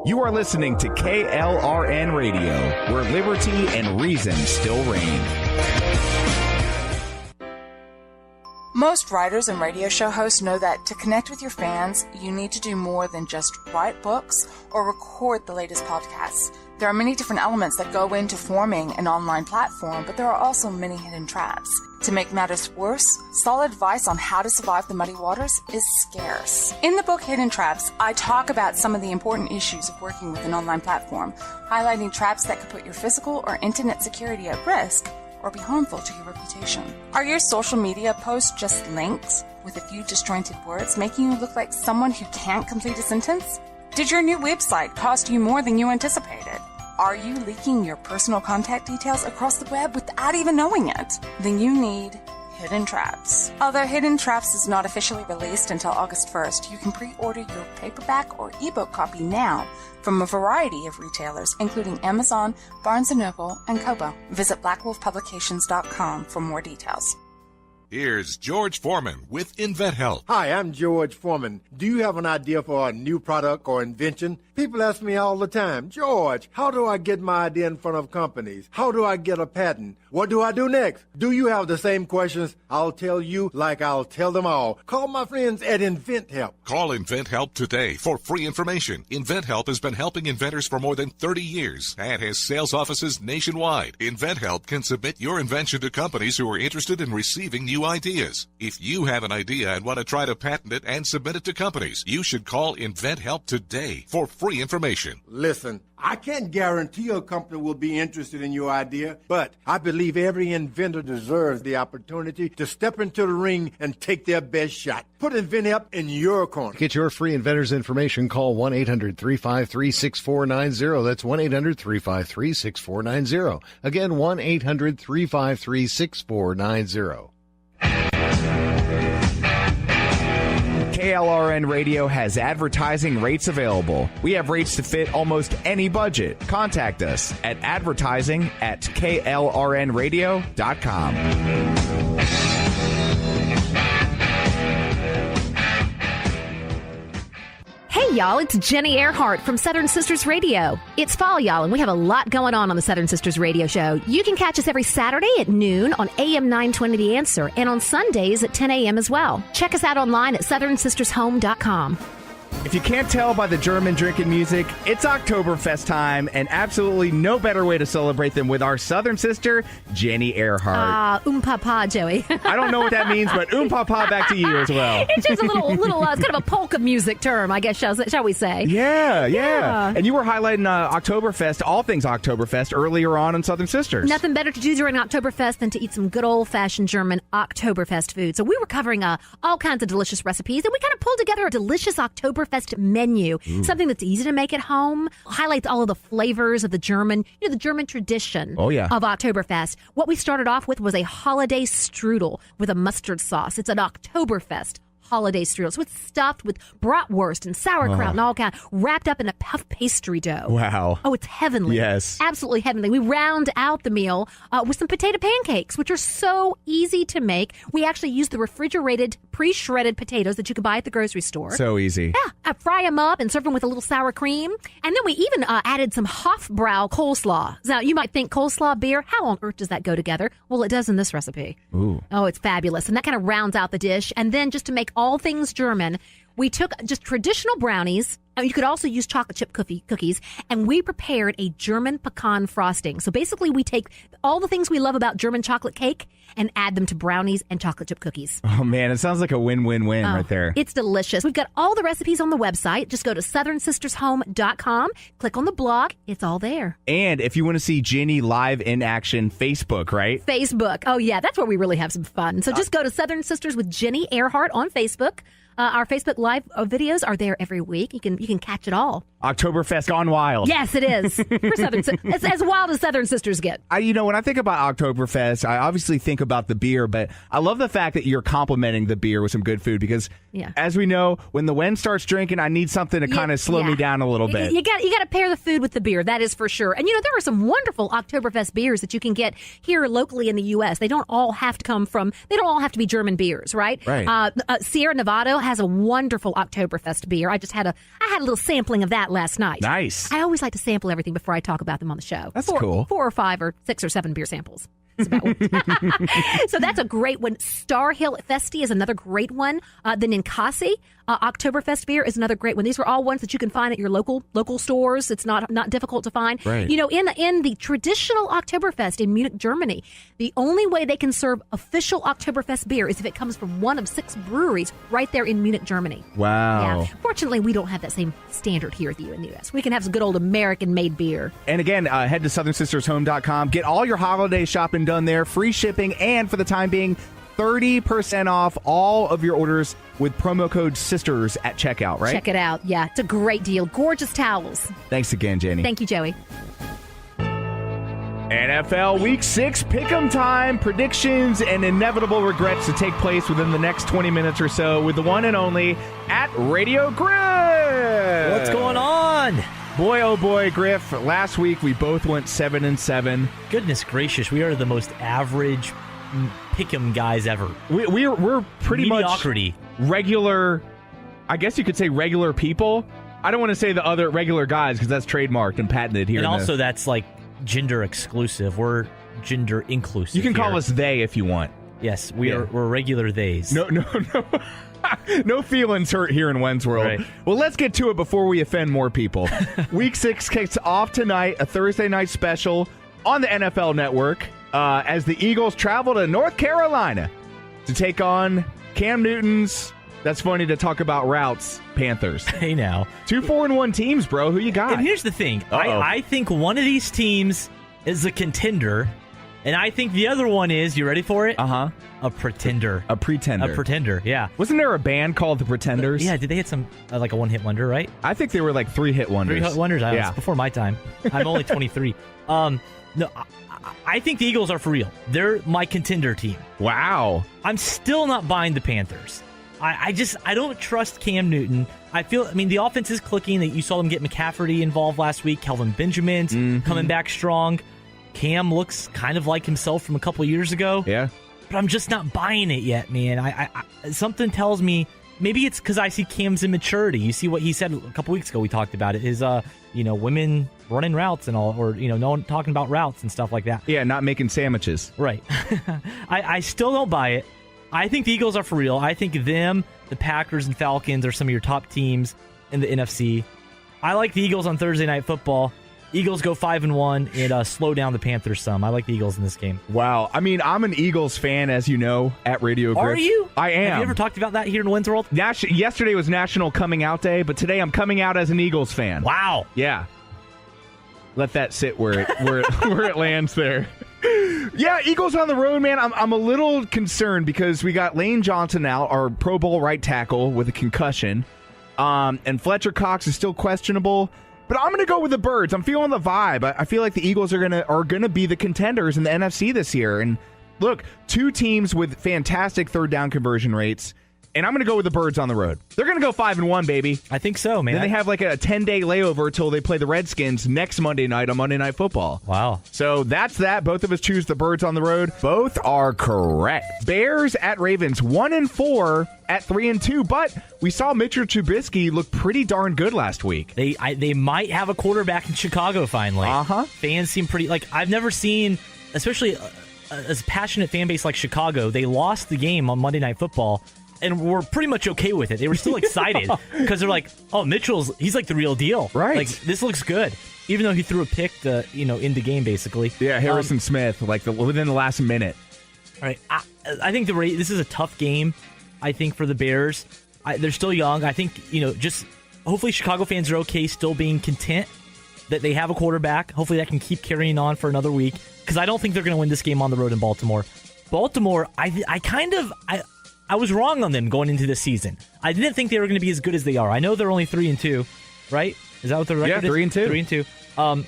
You are listening to KLRN Radio, where liberty and reason still reign. Most writers and radio show hosts know that to connect with your fans, you need to do more than just write books or record the latest podcasts. There are many different elements that go into forming an online platform, but there are also many hidden traps. To make matters worse, solid advice on how to survive the muddy waters is scarce. In the book Hidden Traps, I talk about some of the important issues of working with an online platform, highlighting traps that could put your physical or internet security at risk or be harmful to your reputation. Are your social media posts just links with a few disjointed words, making you look like someone who can't complete a sentence? Did your new website cost you more than you anticipated? Are you leaking your personal contact details across the web without even knowing it? Then you need Hidden Traps. Although Hidden Traps is not officially released until August 1st, you can pre-order your paperback or ebook copy now from a variety of retailers, including Amazon, Barnes & Noble, and Kobo. Visit blackwolfpublications.com for more details. Here's George Foreman with InventHelp. Hi, I'm George Foreman. Do you have an idea for a new product or invention? People ask me all the time, George, how do I get my idea in front of companies? How do I get a patent? What do I do next? Do you have the same questions? I'll tell you like I'll tell them all. Call my friends at InventHelp. Call InventHelp today for free information. InventHelp has been helping inventors for more than 30 years and has sales offices nationwide. InventHelp can submit your invention to companies who are interested in receiving new ideas. If you have an idea and want to try to patent it and submit it to companies, you should call InventHelp today for free information. Listen, I can't guarantee a company will be interested in your idea, but I believe every inventor deserves the opportunity to step into the ring and take their best shot. Put InventHelp in your corner. To get your free inventor's information, call 1-800-353-6490. That's 1-800-353-6490. Again, 1-800-353-6490. KLRN Radio has advertising rates available. We have rates to fit almost any budget. Contact us at advertising@klrnradio.com. Hey, y'all, it's Ginny Ehrhart from Southern Sisters Radio. It's fall, y'all, and we have a lot going on the Southern Sisters Radio Show. You can catch us every Saturday at noon on AM 920 The Answer and on Sundays at 10 a.m. as well. Check us out online at southernsistershome.com. If you can't tell by the German drinking music, it's Oktoberfest time, and absolutely no better way to celebrate than with our southern sister, Ginny Ehrhart. Papa, Joey. I don't know what that means, but papa back to you as well. It's just a little it's kind of a polka music term, I guess, shall we say. Yeah. And you were highlighting Oktoberfest, all things Oktoberfest, earlier on in Southern Sisters. Nothing better to do during Oktoberfest than to eat some good old-fashioned German Oktoberfest food. So we were covering all kinds of delicious recipes, and we kind of pulled together a delicious Oktoberfest menu, something that's easy to make at home, highlights all of the flavors of the German tradition of Oktoberfest. What we started off with was a holiday strudel with a mustard sauce. It's an Oktoberfest holiday strudel. So it's stuffed with bratwurst and sauerkraut and all kind, wrapped up in a puff pastry dough. Wow. Oh, it's heavenly. Yes. Absolutely heavenly. We round out the meal with some potato pancakes, which are so easy to make. We actually use the refrigerated, pre-shredded potatoes that you can buy at the grocery store. So easy. Yeah. Fry them up and serve them with a little sour cream. And then we even added some Hofbrau coleslaw. Now, you might think coleslaw beer, how on earth does that go together? Well, it does in this recipe. Ooh. Oh, it's fabulous. And that kind of rounds out the dish. And then just to make all things German, we took just traditional brownies. You could also use chocolate chip cookies, and we prepared a German pecan frosting. So basically, we take all the things we love about German chocolate cake and add them to brownies and chocolate chip cookies. Oh, man, it sounds like a win-win-win right there. It's delicious. We've got all the recipes on the website. Just go to southernsistershome.com, click on the blog. It's all there. And if you want to see Ginny live in action, Facebook, right? Facebook. Oh, yeah, that's where we really have some fun. So just go to Southern Sisters with Ginny Ehrhart on Facebook. Our Facebook Live videos are there every week. You can catch it all. Oktoberfest gone wild. Yes, it is. For Southern, it's as wild as Southern Sisters get. When I think about Oktoberfest, I obviously think about the beer, but I love the fact that you're complimenting the beer with some good food because, as we know, when the Wen starts drinking, I need something to kind of slow me down a little bit. You got to pair the food with the beer. That is for sure. And there are some wonderful Oktoberfest beers that you can get here locally in the U.S. They don't all have to be German beers, right? Right. Sierra Nevada has a wonderful Oktoberfest beer. I had a little sampling of that last night. Nice. I always like to sample everything before I talk about them on the show. That's cool. 4 or 5 or 6 or 7 beer samples. So that's a great one. Star Hill Festi is another great one. The Ninkasi Oktoberfest beer is another great one. These are all ones that you can find at your local stores. It's not difficult to find. Right. You know, in the traditional Oktoberfest in Munich, Germany, the only way they can serve official Oktoberfest beer is if it comes from one of 6 breweries right there in Munich, Germany. Wow. Yeah. Fortunately, we don't have that same standard here in the U.S. We can have some good old American-made beer. And again, head to SouthernSistersHome.com. Get all your holiday shopping done there. Free shipping, and for the time being, 30% off all of your orders with promo code SISTERS at checkout, right? Check it out. Yeah, it's a great deal. Gorgeous towels. Thanks again, Jenny. Thank you, Joey. NFL Week 6 pick'em time, predictions and inevitable regrets to take place within the next 20 minutes or so with the one and only at Radio Griff. What's going on? Boy, oh boy, Griff. Last week we both went 7-7. Goodness gracious, we are the most average pick'em guys ever. We're pretty Mediocrity. much regular. I guess you could say regular people. I don't want to say the other regular guys because that's trademarked and patented here. And also, that's like gender exclusive. We're gender inclusive. You can call here. us they if you want. Yes, we're regular theys. No. No feelings hurt here in WenzWorld. Right. Well, let's get to it before we offend more people. Week 6 kicks off tonight, a Thursday night special on the NFL Network as the Eagles travel to North Carolina to take on Cam Newton's, that's funny to talk about routes, Panthers. Hey now. 2 4-1 teams, bro. Who you got? And here's the thing. I think one of these teams is a contender, and I think the other one is, you ready for it? Uh-huh. A pretender. A pretender. A pretender, yeah. Wasn't there a band called The Pretenders? Yeah, did they hit some, like a one-hit wonder, right? I think they were like 3-hit wonders. 3-hit wonders? Yeah. It's before my time. I'm only 23. No, I think the Eagles are for real. They're my contender team. Wow. I'm still not buying the Panthers. I don't trust Cam Newton. The offense is clicking. You saw them get McCaffrey involved last week. Kelvin Benjamin's coming back strong. Cam looks kind of like himself from a couple years ago. Yeah. But I'm just not buying it yet, man. I something tells me maybe it's because I see Cam's immaturity. You see what he said a couple weeks ago. We talked about it. His women running routes and all, or no one talking about routes and stuff like that. Yeah, not making sandwiches. Right. I still don't buy it. I think the Eagles are for real. I think them, the Packers and Falcons are some of your top teams in the NFC. I like the Eagles on Thursday Night Football. Eagles go 5-1 and slow down the Panthers some. I like the Eagles in this game. Wow. I mean, I'm an Eagles fan, as you know, at Radio Griff. Are you? I am. Have you ever talked about that here in WenzWorld? Yesterday was National Coming Out Day, but today I'm coming out as an Eagles fan. Wow. Yeah. Let that sit where it lands there. Yeah, Eagles on the road, man. I'm a little concerned because we got Lane Johnson out, our Pro Bowl right tackle, with a concussion. And Fletcher Cox is still questionable. But I'm going to go with the Birds. I'm feeling the vibe. I feel like the Eagles are going to be the contenders in the NFC this year. And look, 2 teams with fantastic third down conversion rates. And I'm going to go with the Birds on the road. They're going to go 5-1, baby. I think so, man. Then they have like a 10-day layover until they play the Redskins next Monday night on Monday Night Football. Wow. So that's that. Both of us choose the Birds on the road. Both are correct. Bears at Ravens, 1-4 at 3-2. But we saw Mitchell Trubisky look pretty darn good last week. They might have a quarterback in Chicago finally. Uh-huh. Fans seem pretty, I've never seen, especially as a passionate fan base like Chicago, they lost the game on Monday Night Football. And we're pretty much okay with it. They were still excited because they're like, "Oh, he's like the real deal, right? Like this looks good." Even though he threw a pick, in the game basically. Yeah, Harrison Smith, within the last minute. All right, I think this is a tough game. I think for the Bears, they're still young. I think just hopefully Chicago fans are okay, still being content that they have a quarterback. Hopefully that can keep carrying on for another week because I don't think they're going to win this game on the road in Baltimore. Baltimore, I was wrong on them going into this season. I didn't think they were going to be as good as they are. I know they're only 3-2, right? Is that what the record is? Yeah, 3-2. 3-2.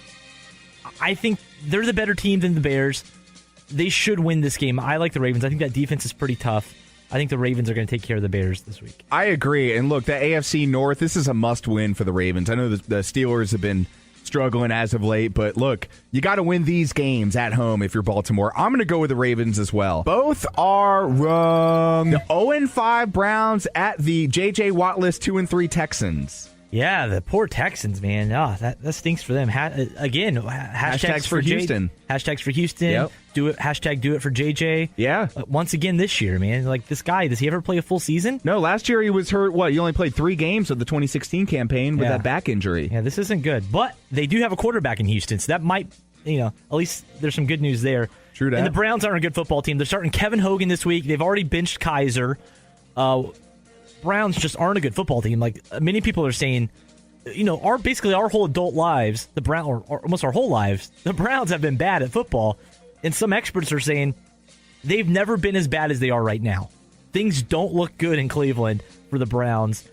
I think they're the better team than the Bears. They should win this game. I like the Ravens. I think that defense is pretty tough. I think the Ravens are going to take care of the Bears this week. I agree. And look, the AFC North, this is a must-win for the Ravens. I know the Steelers have been struggling as of late, but look, you got to win these games at home if you're Baltimore. I'm going to go with the Ravens as well. Both are wrong. The 0-5 Browns at the J.J. Wattless 2-3 Texans. Yeah, the poor Texans, man. That stinks for them. Again, hashtags for Houston. Hashtags for Houston. Yep. Do it. Hashtag do it for JJ. Yeah. Once again this year, man. Like, this guy, does he ever play a full season? No, last year he was hurt. He only played 3 games of the 2016 campaign with that back injury. Yeah, this isn't good. But they do have a quarterback in Houston, so that might, at least there's some good news there. True that. And the Browns aren't a good football team. They're starting Kevin Hogan this week. They've already benched Kaiser. Browns just aren't a good football team. Like, many people are saying, our whole adult lives, or almost our whole lives, the Browns have been bad at football. And some experts are saying they've never been as bad as they are right now. Things don't look good in Cleveland for the Browns.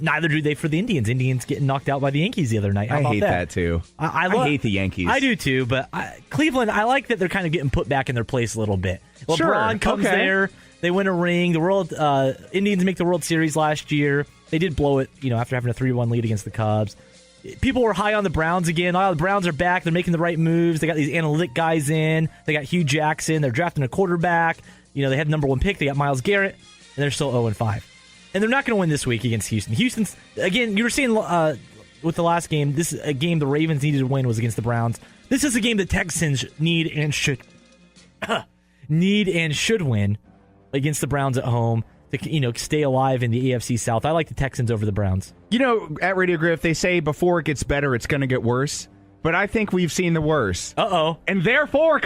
Neither do they for the Indians. Indians getting knocked out by the Yankees the other night. How I about hate that too. I hate the Yankees. I do too, but Cleveland, I like that they're kind of getting put back in their place a little bit. LeBron comes there. They win a ring. The Indians make the World Series last year. They did blow it, after having a 3-1 lead against the Cubs. People were high on the Browns again. The Browns are back. They're making the right moves. They got these analytic guys in. They got Hugh Jackson. They're drafting a quarterback. They had the number 1 pick. They got Myles Garrett, and they're still 0-5. And they're not going to win this week against Houston. Houston's, again, you were saying with the last game, this is a game the Ravens needed to win was against the Browns. This is a game the Texans need and should win against the Browns at home to stay alive in the AFC South. I like the Texans over the Browns. At Radio Griff, they say before it gets better, it's going to get worse. But I think we've seen the worst. Uh-oh. And therefore,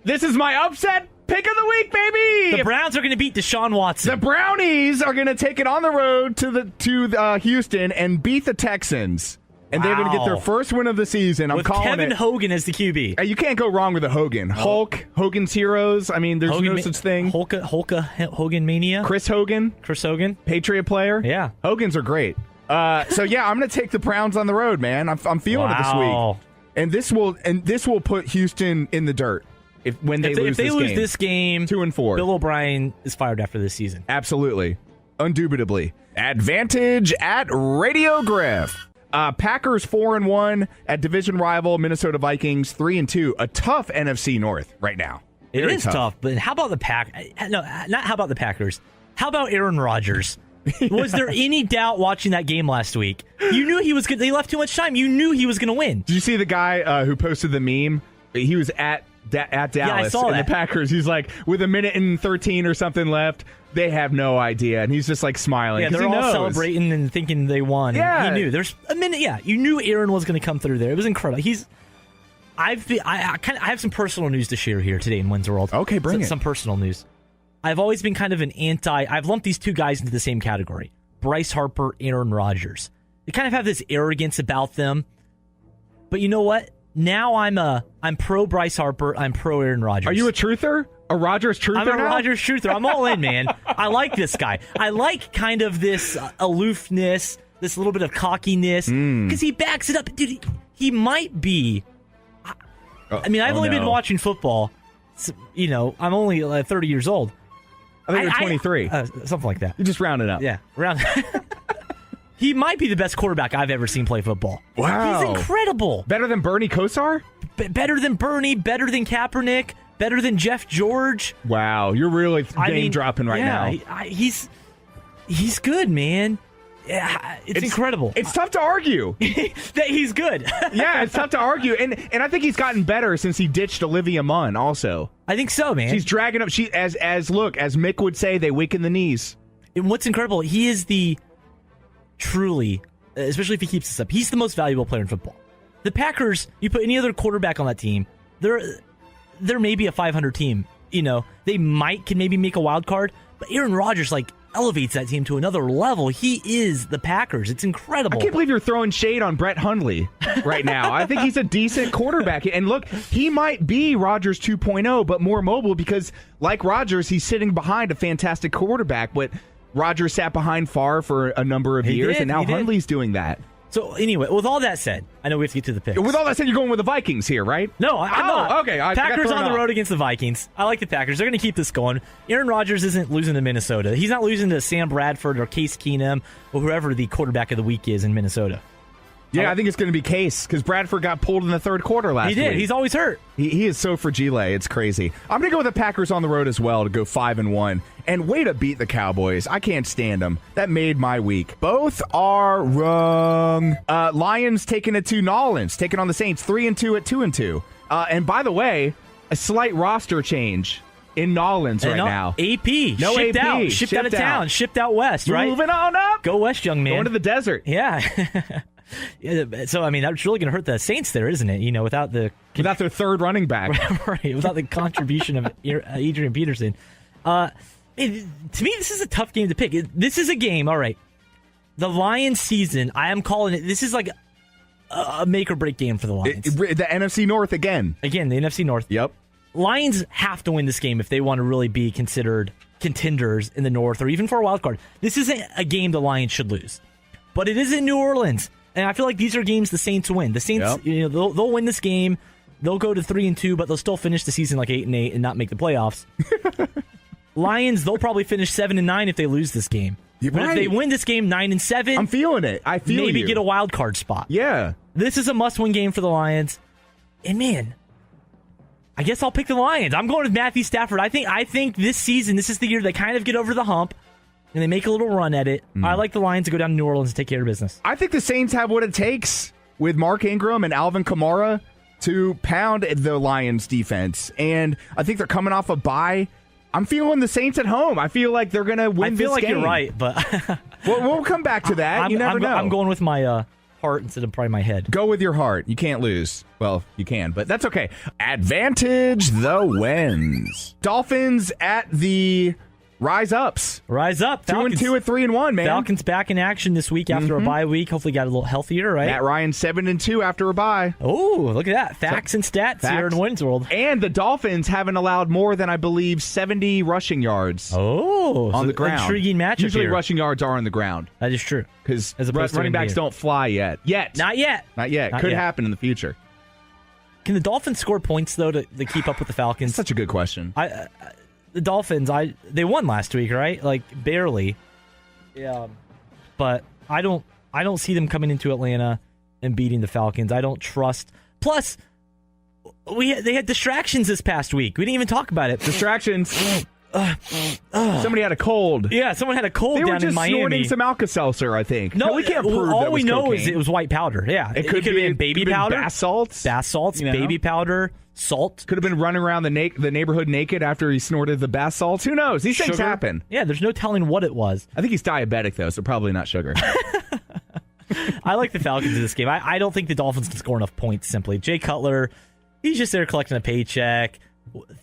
this is my upset pick of the week, baby! The Browns are going to beat Deshaun Watson. The Brownies are going to take it on the road to Houston and beat the Texans. And they're going to get their first win of the season. With Kevin Hogan as the QB. You can't go wrong with a Hogan. Hulk, Hogan's Heroes. I mean, there's no such thing. Hogan Mania. Chris Hogan. Patriot player. Yeah. Hogans are great. I'm going to take the Browns on the road, man. I'm feeling it this week. And this will put Houston in the dirt when they lose this game. 2-4. Bill O'Brien is fired after this season. Absolutely. Undoubtedly. Advantage at Radio Griff. Packers 4-1 at division rival Minnesota Vikings 3-2. A tough NFC North right now. It is tough, but how about the not how about the Packers? How about Aaron Rodgers? Was there any doubt watching that game last week? You knew he was good. They left too much time. You knew he was going to win. Did you see the guy who posted the meme? He was at Dallas I saw that. The Packers. He's like, with 1:13 or something left, they have no idea, and he's just like smiling. Yeah, they're all celebrating and thinking they won. Yeah, he knew. There's a minute. Yeah, you knew Aaron was going to come through there. It was incredible. I have some personal news to share here today in WenzWorld. Okay, bring it. Some personal news. I've always been kind of an I've lumped these two guys into the same category: Bryce Harper, Aaron Rodgers. They kind of have this arrogance about them, but you know what? Now I'm pro Bryce Harper. I'm pro Aaron Rodgers. Are you a truther? A Rodgers truther? I'm a Rodgers truther. I'm all in, man. I like this guy. I like kind of this aloofness, this little bit of cockiness, because he backs it up. Dude, he might be. I've only been watching football. So, I'm only 30 years old. I think you're 23. Something like that. You just round it up. Yeah, round. He might be the best quarterback I've ever seen play football. Wow. He's incredible. Better than Bernie Kosar? Better than Bernie, better than Kaepernick, better than Jeff George. Wow, you're really name-dropping right now. He's good, man. Yeah, it's incredible. It's tough to argue. That he's good. Yeah, it's tough to argue. And I think he's gotten better since he ditched Olivia Munn also. I think so, man. She's dragging up. As Mick would say, they weaken the knees. And what's incredible, he is truly, especially if he keeps this up, he's the most valuable player in football. The Packers, you put any other quarterback on that team, they're maybe a 500 team. They can maybe make a wild card, but Aaron Rodgers elevates that team to another level. He is the Packers. It's incredible. I can't believe you're throwing shade on Brett Hundley right now. I think he's a decent quarterback. And look, he might be Rodgers 2.0, but more mobile because, like Rodgers, he's sitting behind a fantastic quarterback, but Rodgers sat behind Favre for a number of years, and now Hundley's doing that. So anyway, with all that said, I know we have to get to the picks. With all that said, you're going with the Vikings here, right? No, I'm not. Okay. Packers on the road against the Vikings. I like the Packers. They're going to keep this going. Aaron Rodgers isn't losing to Minnesota. He's not losing to Sam Bradford or Case Keenum or whoever the quarterback of the week is in Minnesota. Yeah, I think it's going to be Case because Bradford got pulled in the third quarter last week. He did. He's always hurt. He is so fragile. It's crazy. I'm going to go with the Packers on the road as well to go 5-1. And way to beat the Cowboys. I can't stand them. That made my week. Both are wrong. Lions taking it to Nolans, taking on the Saints 3-2 at 2-2. And by the way, a slight roster change in Nolans right now. AP. No shipped AP. out. Shipped out of town. Shipped out west, right? Moving on up. Go west, young man. Going to the desert. Yeah. So, I mean, that's really going to hurt the Saints there, isn't it? Without their third running back. Right. Without the contribution of Adrian Peterson. To me, this is a tough game to pick. This is a game, all right. The Lions season, I am calling it, this is like a make or break game for the Lions. The NFC North again. Again, the NFC North. Yep. Lions have to win this game if they want to really be considered contenders in the North or even for a wild card. This isn't a game the Lions should lose. But it is in New Orleans. And I feel like these are games the Saints win. The Saints, they'll win this game. They'll go to 3-2, but they'll still finish the season like 8-8 and not make the playoffs. Lions, they'll probably finish 7-9 if they lose this game. You're but right. if they win this game 9-7, I'm feeling it. I feel maybe you. get a wild card spot. Yeah. This is a must-win game for the Lions. And man, I guess I'll pick the Lions. I'm going with Matthew Stafford. I think this season, this is the year they kind of get over the hump. And they make a little run at it. I like the Lions to go down to New Orleans and take care of business. I think the Saints have what it takes with Mark Ingram and Alvin Kamara to pound the Lions defense. And I think they're coming off a bye. I'm feeling the Saints at home. I feel like they're going to win this game. I feel like you're right, but... we'll come back to that. You never know. I'm going with my heart instead of probably my head. Go with your heart. You can't lose. Well, you can, but that's okay. Advantage the wins. Dolphins at the... Rise Ups. Rise up. Falcons. 2-2 at 3-1, man. Falcons back in action this week after a bye week. Hopefully got a little healthier, right? Matt Ryan 7-2 after a bye. Oh, look at that. Facts and stats here in WenzWorld. And the Dolphins haven't allowed more than, I believe, 70 rushing yards on the ground. Intriguing matchup Usually here. rushing yards are on the ground. That is true. Because running backs don't fly yet. Not yet. Could happen in the future. Can the Dolphins score points, though, to keep up with the Falcons? That's such a good question. The Dolphins, they won last week, right? Like barely. Yeah. But I don't see them coming into Atlanta and beating the Falcons. I don't trust. Plus, they had distractions this past week. We didn't even talk about it. Distractions. Somebody had a cold. Yeah, someone had a cold down in Miami. They were just snorting some Alka-Seltzer, I think. No, we can't prove all that we know cocaine. is it was white powder. Yeah, it could have been baby powder, bath salts, baby powder, salt. Could have been running around the neighborhood naked after he snorted the bath salts. Who knows? These things happen. Yeah, there's no telling what it was. I think he's diabetic though, so probably not sugar. I like the Falcons in this game. I don't think the Dolphins can score enough points. Simply, Jay Cutler, he's just there collecting a paycheck,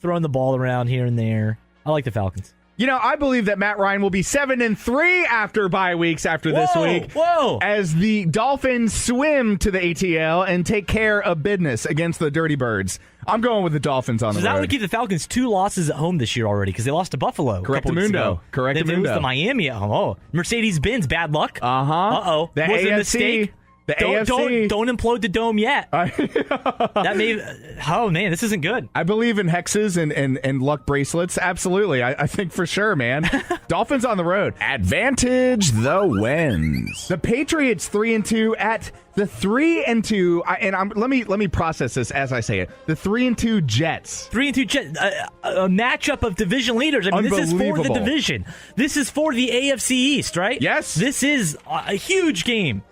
throwing the ball around here and there. I like the Falcons. You know, I believe that Matt Ryan will be 7-3 after bye weeks after this week. Whoa! As the Dolphins swim to the ATL and take care of business against the Dirty Birds. I'm going with the Dolphins on the road. So that would give the Falcons 2 losses at home this year already because they lost to Buffalo. Correctamundo. Then they lose to Miami at home. Oh, Mercedes-Benz, bad luck. Uh-huh. Uh-oh. The Was it a AFC. mistake? The AFC. Don't implode the dome yet. That may. Oh man, this isn't good. I believe in hexes and luck bracelets. Absolutely, I think for sure, man. Dolphins on the road. Advantage the wins. The Patriots 3-2 at the 3-2. Let me process this as I say it. The 3-2 Jets. 3-2 Jets. A matchup of division leaders. I mean, this is for the division. This is for the AFC East, right? Yes. This is a huge game.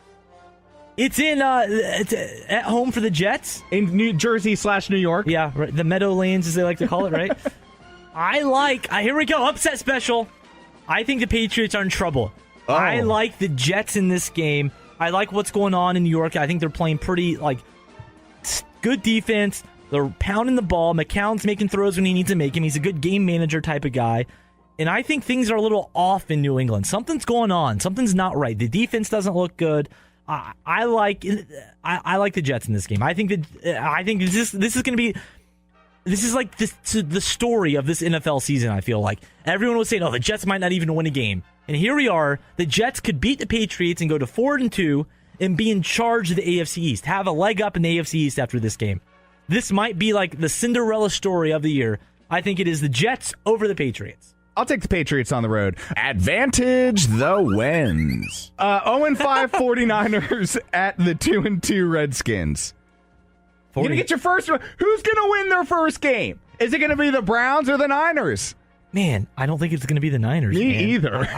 It's it's at home for the Jets. In New Jersey / New York. Yeah, right. The Meadowlands, as they like to call it, right? Here we go, upset special. I think the Patriots are in trouble. Oh. I like the Jets in this game. I like what's going on in New York. I think they're playing pretty, good defense. They're pounding the ball. McCown's making throws when he needs to make them. He's a good game manager type of guy. And I think things are a little off in New England. Something's going on. Something's not right. The defense doesn't look good. I like the Jets in this game. I think this is going to be. This is like the story of this NFL season. I feel like everyone was saying, "Oh, the Jets might not even win a game," and here we are. The Jets could beat the Patriots and go to 4-2 and be in charge of the AFC East. Have a leg up in the AFC East after this game. This might be like the Cinderella story of the year. I think it is the Jets over the Patriots. I'll take the Patriots on the road. Advantage the wins. 0-5 49ers at the 2-2 Redskins. You're going to get your first one. Who's going to win their first game? Is it going to be the Browns or the Niners? Man, I don't think it's going to be the Niners. Me man. either.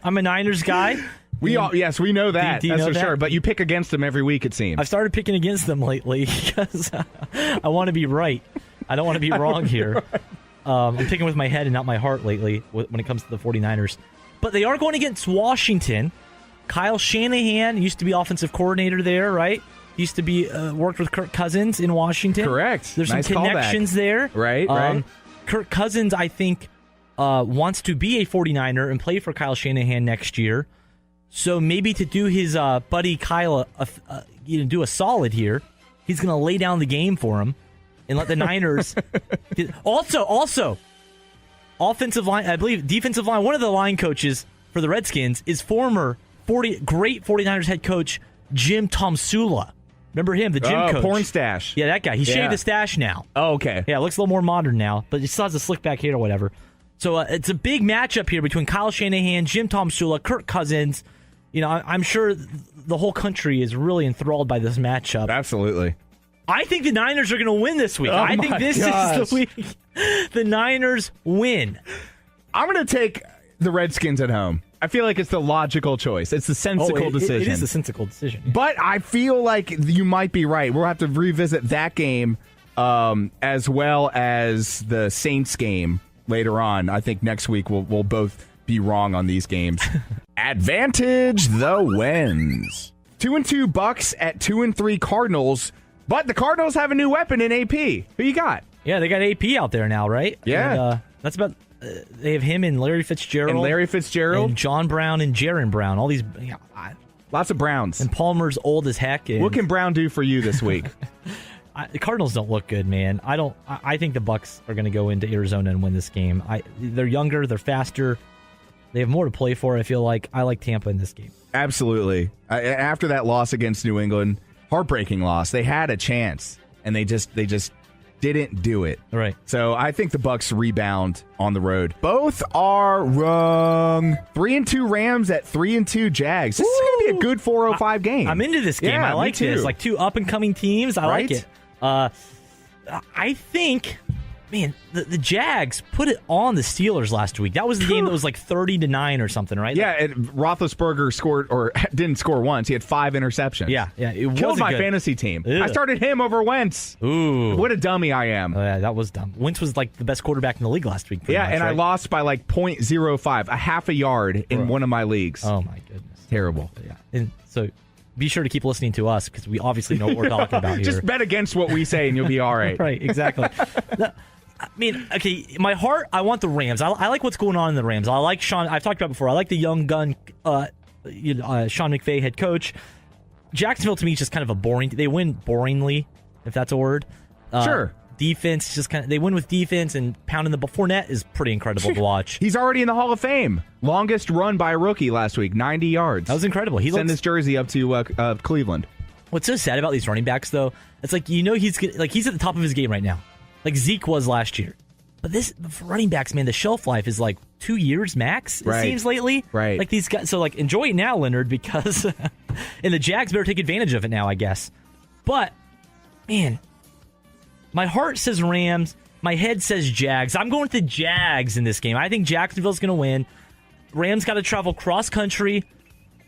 I'm a Niners guy. Yes, we know that. Do you that's know for that? sure. But you pick against them every week, it seems. I've started picking against them lately because I want to be right. I don't want to be wrong here. I'm picking with my head and not my heart lately when it comes to the 49ers. But they are going against Washington. Kyle Shanahan used to be offensive coordinator there, right? Used to be worked with Kirk Cousins in Washington. Correct. There's Nice some connections callback. there. Right. Kirk Cousins, I think, wants to be a 49er and play for Kyle Shanahan next year. So maybe to do his buddy Kyle do a solid here, he's going to lay down the game for him and let the Niners. Also, offensive line, I believe defensive line. One of the line coaches for the Redskins is former great 49ers head coach Jim Tomsula. Remember him, the gym coach? Porn stash. Yeah, that guy. He shaved the stash now. Oh, okay. Yeah, it looks a little more modern now, but he still has a slick back hair or whatever. So it's a big matchup here between Kyle Shanahan, Jim Tomsula, Kirk Cousins. I'm sure the whole country is really enthralled by this matchup. Absolutely. I think the Niners are going to win this week. I think this is the week the Niners win. I'm going to take the Redskins at home. I feel like it's the logical choice. It's the sensical decision. It is a sensical decision. Yeah. But I feel like you might be right. We'll have to revisit that game as well as the Saints game later on. I think next week we'll both be wrong on these games. Advantage the wins. 2-2 Bucks at 2-3 Cardinals. But the Cardinals have a new weapon in AP. Who you got? Yeah, they got AP out there now, right? Yeah. And, that's about. They have him and Larry Fitzgerald. And John Brown and Jaron Brown. All these. Lots of Browns. And Palmer's old as heck. And what can Brown do for you this week? The Cardinals don't look good, man. I think the Bucks are going to go into Arizona and win this game. They're younger. They're faster. They have more to play for, I feel like. I like Tampa in this game. Absolutely. After that loss against New England, heartbreaking loss, they had a chance, and they just didn't do it. Right. So I think the Bucks rebound on the road. Both are wrong. 3-2 Rams at 3-2 Jags. This is going to be a good 405 game. I'm into this game. Yeah, I like me too. this. Like two up-and-coming teams. I like it. I think... Man, the Jags put it on the Steelers last week. That was the game that was like 30-9 or something, right? Yeah, Roethlisberger scored or didn't score once. He had 5 interceptions. Yeah. It Killed wasn't my good. fantasy team. Ugh. I started him over Wentz. Ooh. What a dummy I am. Oh, yeah, that was dumb. Wentz was like the best quarterback in the league last week. Yeah, much, and right? I lost by like 0.05, a half a yard in one of my leagues. Oh, my goodness. Terrible. Yeah. And so be sure to keep listening to us because we obviously know what we're talking about here. Just bet against what we say and you'll be all right. Right, exactly. I mean, okay, my heart, I want the Rams. I like what's going on in the Rams. I like Sean. I've talked about it before. I like the young gun, Sean McVay head coach. Jacksonville, to me, is just kind of a boring. They win boringly, if that's a word. Sure. Defense, just kind of, they win with defense and pounding the ball. Fournette is pretty incredible to watch. He's already in the Hall of Fame. Longest run by a rookie last week, 90 yards. That was incredible. He sent his jersey up to Cleveland. What's so sad about these running backs, though, it's like, he's at the top of his game right now. Like Zeke was last year. But for running backs, man, the shelf life is like 2 years max, it seems lately. Right. Like these guys, so like enjoy it now, Leonard, because and the Jags better take advantage of it now, I guess. But, man, my heart says Rams, my head says Jags. I'm going with the Jags in this game. I think Jacksonville's going to win. Rams got to travel cross country.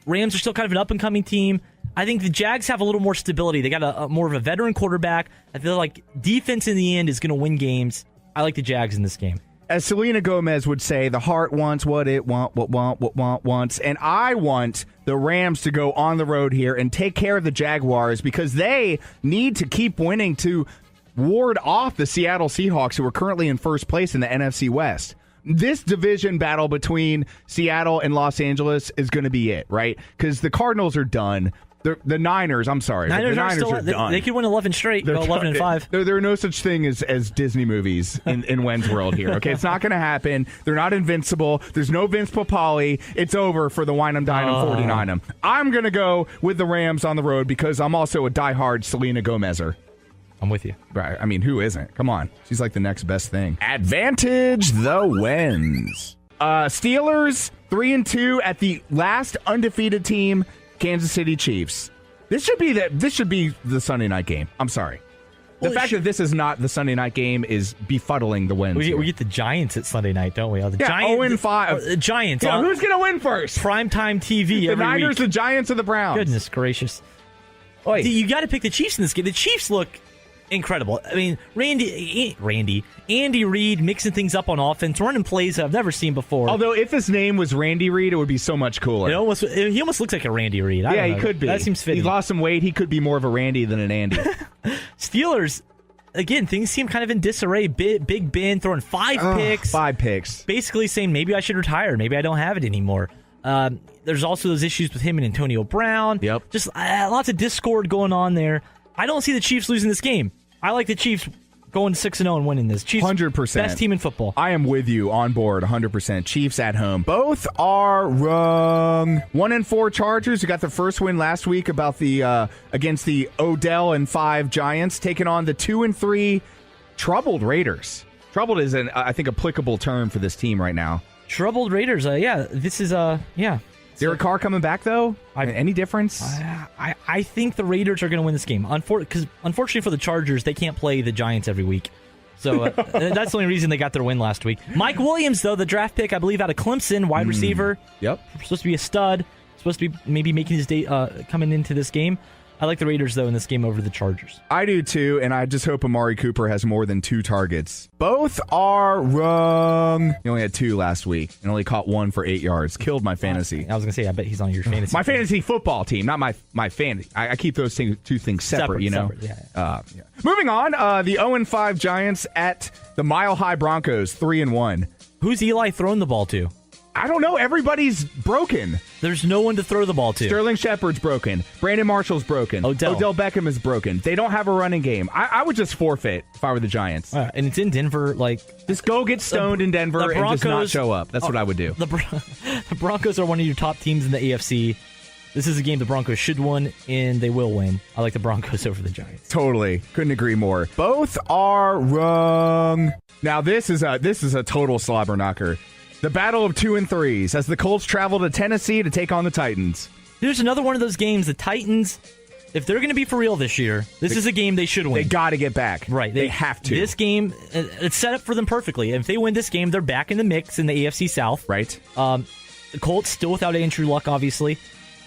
Rams are still kind of an up-and-coming team. I think the Jags have a little more stability. They got a more of a veteran quarterback. I feel like defense in the end is going to win games. I like the Jags in this game. As Selena Gomez would say, the heart wants what it wants. And I want the Rams to go on the road here and take care of the Jaguars because they need to keep winning to ward off the Seattle Seahawks, who are currently in first place in the NFC West. This division battle between Seattle and Los Angeles is going to be it, right? Because the Cardinals are done. The Niners, I'm sorry. The Niners are done. They could win 11 straight, go 11-5. There are no such thing as Disney movies in WenzWorld here, okay? It's not going to happen. They're not invincible. There's no Vince Papale. It's over for the Wine 'em, Dine 'em, 49 'em. I'm going to go with the Rams on the road because I'm also a diehard Selena Gomezer. I'm with you. Right. I mean, who isn't? Come on. She's like the next best thing. Advantage the wins. Steelers 3-2 at the last undefeated team, Kansas City Chiefs. This should be the Sunday night game. I'm sorry. The fact that this is not the Sunday night game is befuddling the wins. We get the Giants at Sunday night, don't we? The Giants, 0-5. The Giants. Yeah, who's going to win first? Primetime TV every the Niners, week. The Giants, or the Browns? Goodness gracious. Oy. You got to pick the Chiefs in this game. The Chiefs look incredible. I mean, Andy Reid mixing things up on offense, running plays I've never seen before. Although if his name was Randy Reid, it would be so much cooler. He almost looks like a Randy Reid. Yeah, he could be. That seems fitting. He lost some weight. He could be more of a Randy than an Andy. Steelers, again, things seem kind of in disarray. Big Ben throwing 5 picks. 5 picks. Basically saying maybe I should retire. Maybe I don't have it anymore. There's also those issues with him and Antonio Brown. Yep. Just lots of discord going on there. I don't see the Chiefs losing this game. I like the Chiefs going 6-0 and winning this. Chiefs, 100%. Best team in football. I am with you on board 100%. Chiefs at home. Both are wrong. 1-4 Chargers, who got their first win last week about the against the Odell and 5 Giants, taking on the 2-3 troubled Raiders. Troubled is an I think applicable term for this team right now. Troubled Raiders. This is Derek Carr coming back though? Any difference? I think the Raiders are going to win this game. Unfortunately for the Chargers, they can't play the Giants every week. So that's the only reason they got their win last week. Mike Williams, though, the draft pick, I believe, out of Clemson, wide receiver. Yep. Supposed to be a stud. Supposed to be maybe making his day coming into this game. I like the Raiders, though, in this game over the Chargers. I do, too, and I just hope Amari Cooper has more than 2 targets. Both are wrong. He only had 2 last week and only caught 1 for 8 yards. Killed my fantasy. I was going to say, I bet he's on your fantasy My team. fantasy football team, not my fantasy. I keep those two things separate, you know? Separate, yeah. Moving on, the 0-5 Giants at the Mile High Broncos, 3-1. Who's Eli throwing the ball to? I don't know. Everybody's broken. There's no one to throw the ball to. Sterling Shepard's broken. Brandon Marshall's broken. Odell Beckham is broken. They don't have a running game. I would just forfeit if I were the Giants. And it's in Denver. Just go get stoned in Denver and just not show up. That's what I would do. The Broncos are one of your top teams in the AFC. This is a game the Broncos should win, and they will win. I like the Broncos over the Giants. Totally. Couldn't agree more. Both are wrong. Now, this is a total slobber knocker. The battle of 2-3s as the Colts travel to Tennessee to take on the Titans. Here's another one of those games. The Titans, if they're going to be for real this year, this is a game they should win. They got to get back. Right. They have to. This game, it's set up for them perfectly. If they win this game, they're back in the mix in the AFC South. Right. The Colts still without Andrew Luck, obviously.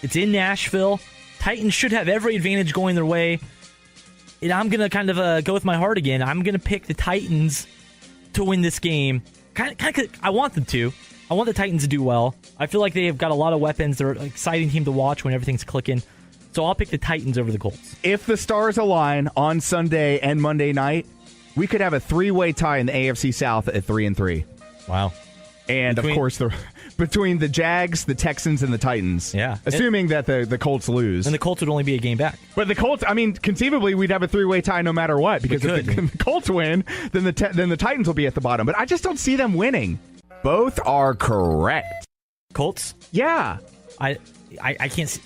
It's in Nashville. Titans should have every advantage going their way. And I'm going to kind of go with my heart again. I'm going to pick the Titans to win this game. I want them to. I want the Titans to do well. I feel like they have got a lot of weapons. They're an exciting team to watch when everything's clicking. So I'll pick the Titans over the Colts. If the stars align on Sunday and Monday night, we could have a 3-way tie in the AFC South at 3-3. Wow. And, of course, between the Jags, the Texans, and the Titans. Yeah. Assuming that the Colts lose. And the Colts would only be a game back. But the Colts, I mean, conceivably, we'd have a 3-way tie no matter what. Because if the Colts win, then the Titans will be at the bottom. But I just don't see them winning. Both are correct. Colts? Yeah. I can't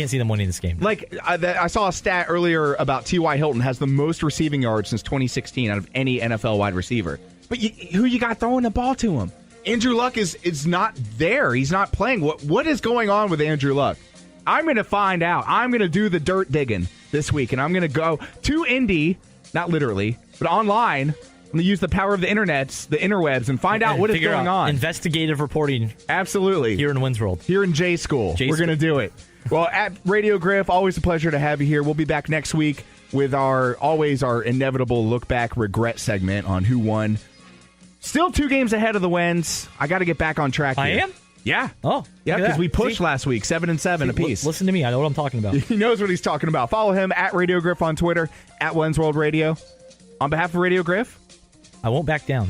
see them winning this game. Like, I saw a stat earlier about T.Y. Hilton has the most receiving yards since 2016 out of any NFL wide receiver. But who you got throwing the ball to him? Andrew Luck is not there. He's not playing. What is going on with Andrew Luck? I'm going to find out. I'm going to do the dirt digging this week, and I'm going to go to Indy, not literally, but online. I'm going to use the power of the internets, the interwebs, and find out what is going on. Investigative reporting. Absolutely. Here in WenzWorld. Here in J School. We're going to do it. Well, at Radio Griff, always a pleasure to have you here. We'll be back next week with our inevitable look-back regret segment on who won. Still 2 games ahead of the Wens. I got to get back on track here. I am? Yeah. Oh. Yeah, because we pushed last week, 7-7 apiece. Listen to me. I know what I'm talking about. He knows what he's talking about. Follow him at Radio Griff on Twitter, at WenzWorld Radio. On behalf of Radio Griff, I won't back down.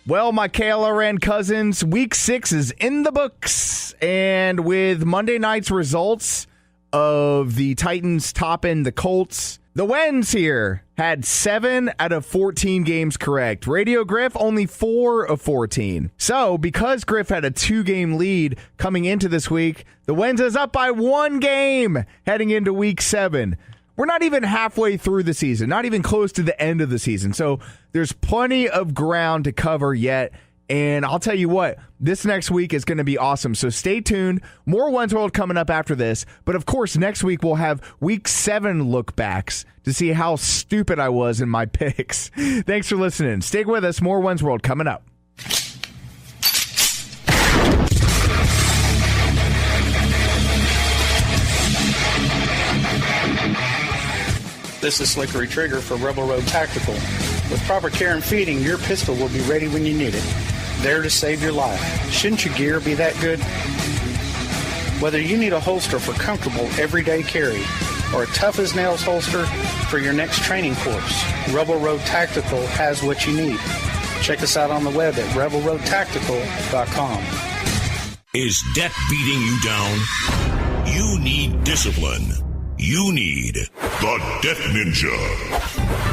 Well, my KLRN cousins, Week 6 is in the books. And with Monday night's results of the Titans topping the Colts, the Wens here had 7 out of 14 games correct. Radio Griff, only 4 of 14. So, because Griff had a 2-game lead coming into this week, the Wens is up by 1 game heading into Week 7. we're not even halfway through the season, not even close to the end of the season. So there's plenty of ground to cover yet. And I'll tell you what, this next week is going to be awesome. So stay tuned. More WenzWorld coming up after this. But of course, next week we'll have Week 7 look backs to see how stupid I was in my picks. Thanks for listening. Stay with us. More WenzWorld coming up. This is Slickery Trigger for Rebel Road Tactical. With proper care and feeding, your pistol will be ready when you need it. There to save your life. Shouldn't your gear be that good? Whether you need a holster for comfortable everyday carry or a tough-as-nails holster for your next training course, Rebel Road Tactical has what you need. Check us out on the web at rebelroadtactical.com. Is debt beating you down? You need discipline. You need the Debt Ninja.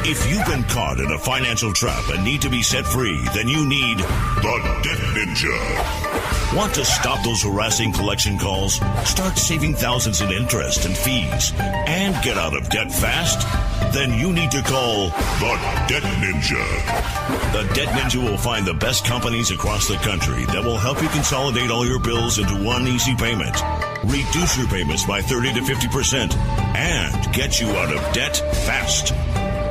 If you've been caught in a financial trap and need to be set free, then you need the Debt Ninja. Want to stop those harassing collection calls, start saving thousands in interest and fees, and get out of debt fast? Then you need to call the Debt Ninja. The Debt Ninja will find the best companies across the country that will help you consolidate all your bills into one easy payment, reduce your payments by 30 to 50%, and get you out of debt fast.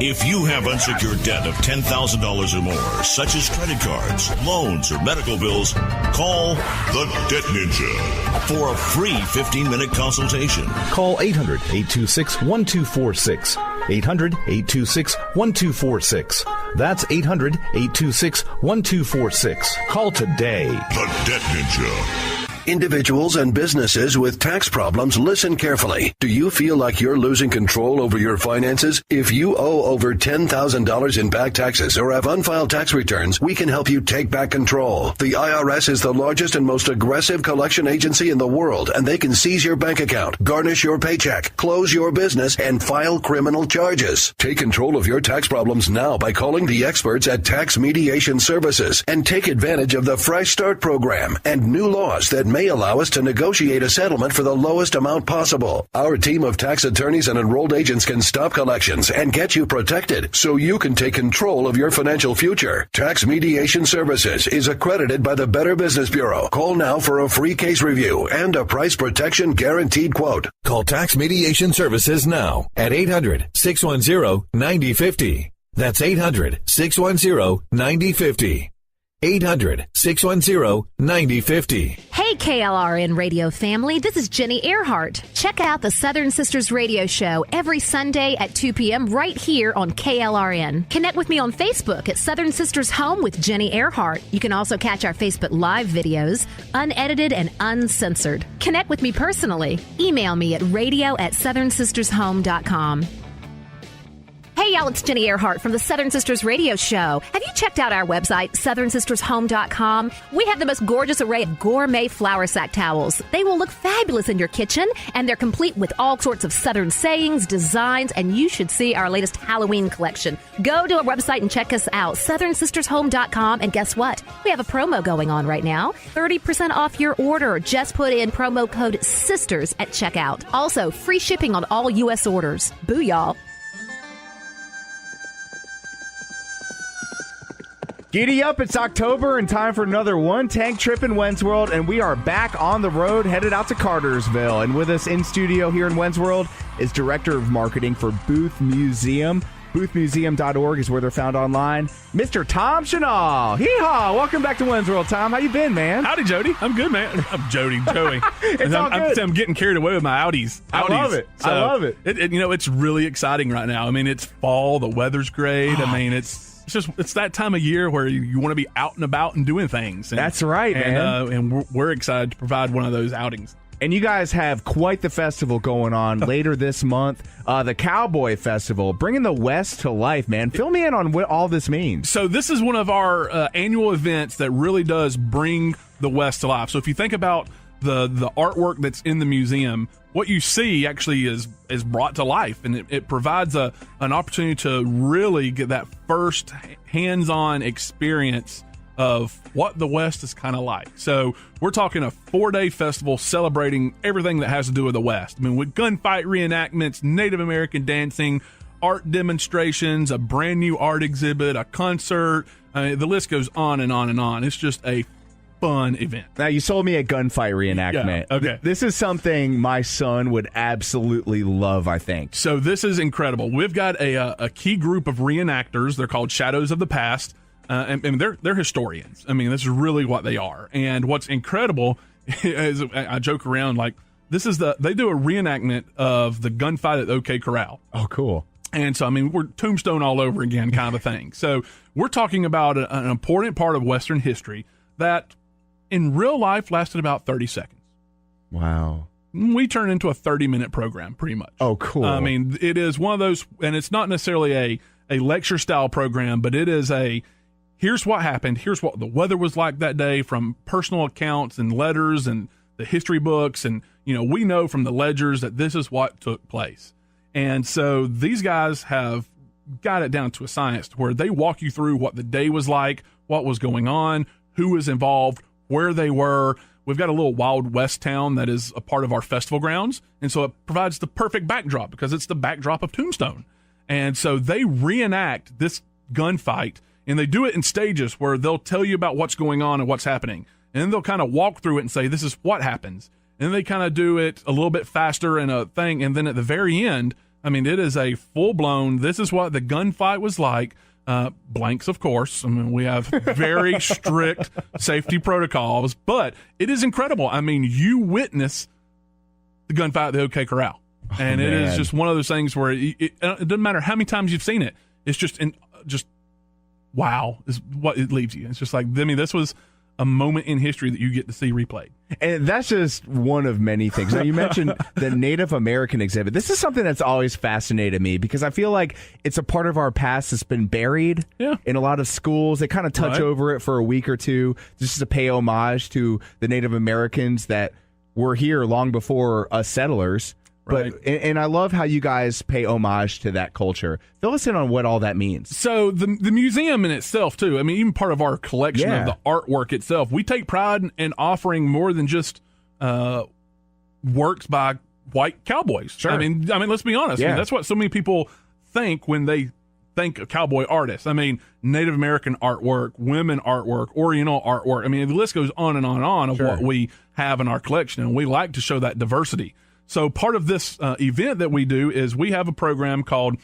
If you have unsecured debt of $10,000 or more, such as credit cards, loans, or medical bills, call the Debt Ninja for a free 15-minute consultation. Call 800-826-1246. 800-826-1246. That's 800-826-1246. Call today. The Debt Ninja. Individuals and businesses with tax problems, listen carefully. Do you feel like you're losing control over your finances? If you owe over $10,000 in back taxes or have unfiled tax returns, we can help you take back control. The IRS is the largest and most aggressive collection agency in the world, and they can seize your bank account, garnish your paycheck, close your business, and file criminal charges. Take control of your tax problems now by calling the experts at Tax Mediation Services and take advantage of the Fresh Start program and new laws that may allow us to negotiate a settlement for the lowest amount possible. Our team of tax attorneys and enrolled agents can stop collections and get you protected so you can take control of your financial future. Tax Mediation Services is accredited by the Better Business Bureau. Call now for a free case review and a price protection guaranteed quote. Call Tax Mediation Services now at 800-610-9050. That's 800-610-9050. 800-610-9050. Hey, KLRN radio family, this is Ginny Ehrhart. Check out the Southern Sisters radio show every Sunday at 2 p.m. right here on KLRN. Connect with me on Facebook at Southern Sisters Home with Ginny Ehrhart. You can also catch our Facebook Live videos, unedited and uncensored. Connect with me personally. Email me at radio@southernsistershome.com. Hey, y'all, it's Ginny Ehrhart from the Southern Sisters Radio Show. Have you checked out our website, southernsistershome.com? We have the most gorgeous array of gourmet flour sack towels. They will look fabulous in your kitchen, and they're complete with all sorts of Southern sayings, designs, and you should see our latest Halloween collection. Go to our website and check us out, southernsistershome.com, and guess what? We have a promo going on right now. 30% off your order. Just put in promo code SISTERS at checkout. Also, free shipping on all U.S. orders. Boo, y'all. Giddy up, it's October and time for another one-tank trip in WenzWorld, and we are back on the road, headed out to Cartersville. And with us in studio here in WenzWorld is Director of Marketing for Booth Museum. Boothmuseum.org is where they're found online. Mr. Tom Chenal. Hee-haw! Welcome back to WenzWorld, Tom. How you been, man? Howdy, Jody. I'm good, man. I'm Joey. It's all good. I'm getting carried away with my Audis. I love it. So I love it. It's really exciting right now. I mean, it's fall. The weather's great. I mean, it's that time of year where you want to be out and about and doing things. And, that's right, man. And we're excited to provide one of those outings. And you guys have quite the festival going on later this month, the Cowboy Festival, bringing the West to life, man. Fill me in on what all this means. So this is one of our annual events that really does bring the West to life. So if you think about the artwork that's in the museum, what you see actually is brought to life, and it provides an opportunity to really get that first hands-on experience of what the West is kind of like. So we're talking a 4-day festival celebrating everything that has to do with the West. I mean, with gunfight reenactments, Native American dancing, art demonstrations, a brand new art exhibit, a concert. The list goes on and on and on. It's just a fun event. Now, you sold me a gunfight reenactment. Yeah, okay. This is something my son would absolutely love, I think. So this is incredible. We've got a key group of reenactors. They're called Shadows of the Past. And they're historians. I mean, this is really what they are. And what's incredible is, I joke around, like, they do a reenactment of the gunfight at the OK Corral. Oh, cool. And so, I mean, we're Tombstone all over again kind of a thing. So we're talking about an important part of Western history that in real life lasted about 30 seconds. Wow. We turn into a 30-minute program pretty much. Oh, cool. I mean, it is one of those, and it's not necessarily a lecture-style program, but it is here's what happened, here's what the weather was like that day from personal accounts and letters and the history books. And, we know from the ledgers that this is what took place. And so these guys have got it down to a science where they walk you through what the day was like, what was going on, who was involved, where they were. We've got a little Wild West town that is a part of our festival grounds. And so it provides the perfect backdrop because it's the backdrop of Tombstone. And so they reenact this gunfight. And they do it in stages where they'll tell you about what's going on and what's happening. And then they'll kind of walk through it and say, this is what happens. And then they kind of do it a little bit faster in a thing. And then at the very end, I mean, it is a full-blown, this is what the gunfight was like. Blanks, of course. I mean, we have very strict safety protocols. But it is incredible. I mean, you witness the gunfight at the OK Corral. And it is just one of those things where it doesn't matter how many times you've seen it. It's just wow is what it leaves you. It's just like, I mean, this was a moment in history that you get to see replayed. And that's just one of many things. Now, you mentioned the Native American exhibit. This is something that's always fascinated me because I feel like it's a part of our past that's been buried in a lot of schools. They kind of touch over it for a week or two just to pay homage to the Native Americans that were here long before us settlers. Right. But and I love how you guys pay homage to that culture. Fill us in on what all that means. So the museum in itself, too, I mean, even part of our collection of the artwork itself, we take pride in offering more than just works by white cowboys. Sure. I mean, let's be honest. I mean, that's what so many people think when they think of cowboy artists. I mean, Native American artwork, women artwork, Oriental artwork. I mean, the list goes on and on and on of what we have in our collection, and we like to show that diversity. So part of this event that we do is we have a program called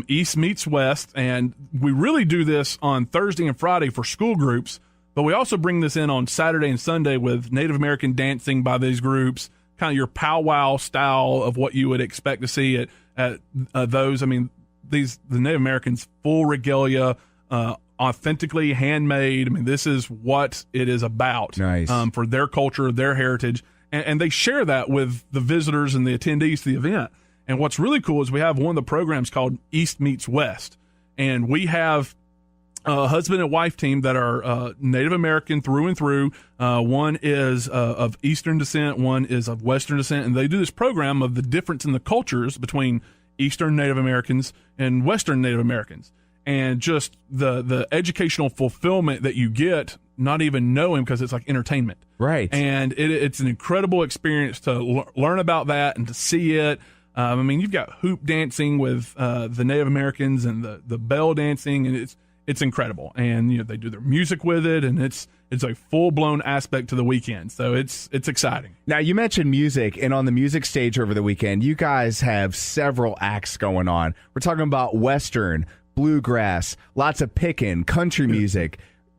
East Meets West, and we really do this on Thursday and Friday for school groups, but we also bring this in on Saturday and Sunday with Native American dancing by these groups, kind of your powwow style of what you would expect to see at those. I mean, the Native Americans, full regalia, authentically handmade. I mean, this is what it is about for their culture, their heritage. And they share that with the visitors and the attendees to the event. And what's really cool is we have one of the programs called East Meets West. And we have a husband and wife team that are Native American through and through. One is of Eastern descent, one is of Western descent. And they do this program of the difference in the cultures between Eastern Native Americans and Western Native Americans. And just the educational fulfillment that you get, not even knowing, because it's like entertainment. Right. And it's an incredible experience to learn about that and to see it. I mean, you've got hoop dancing with the Native Americans and the bell dancing, and it's incredible. And they do their music with it, and it's a full-blown aspect to the weekend. So it's exciting. Now, you mentioned music, and on the music stage over the weekend, you guys have several acts going on. We're talking about Western, bluegrass, lots of pickin', country music.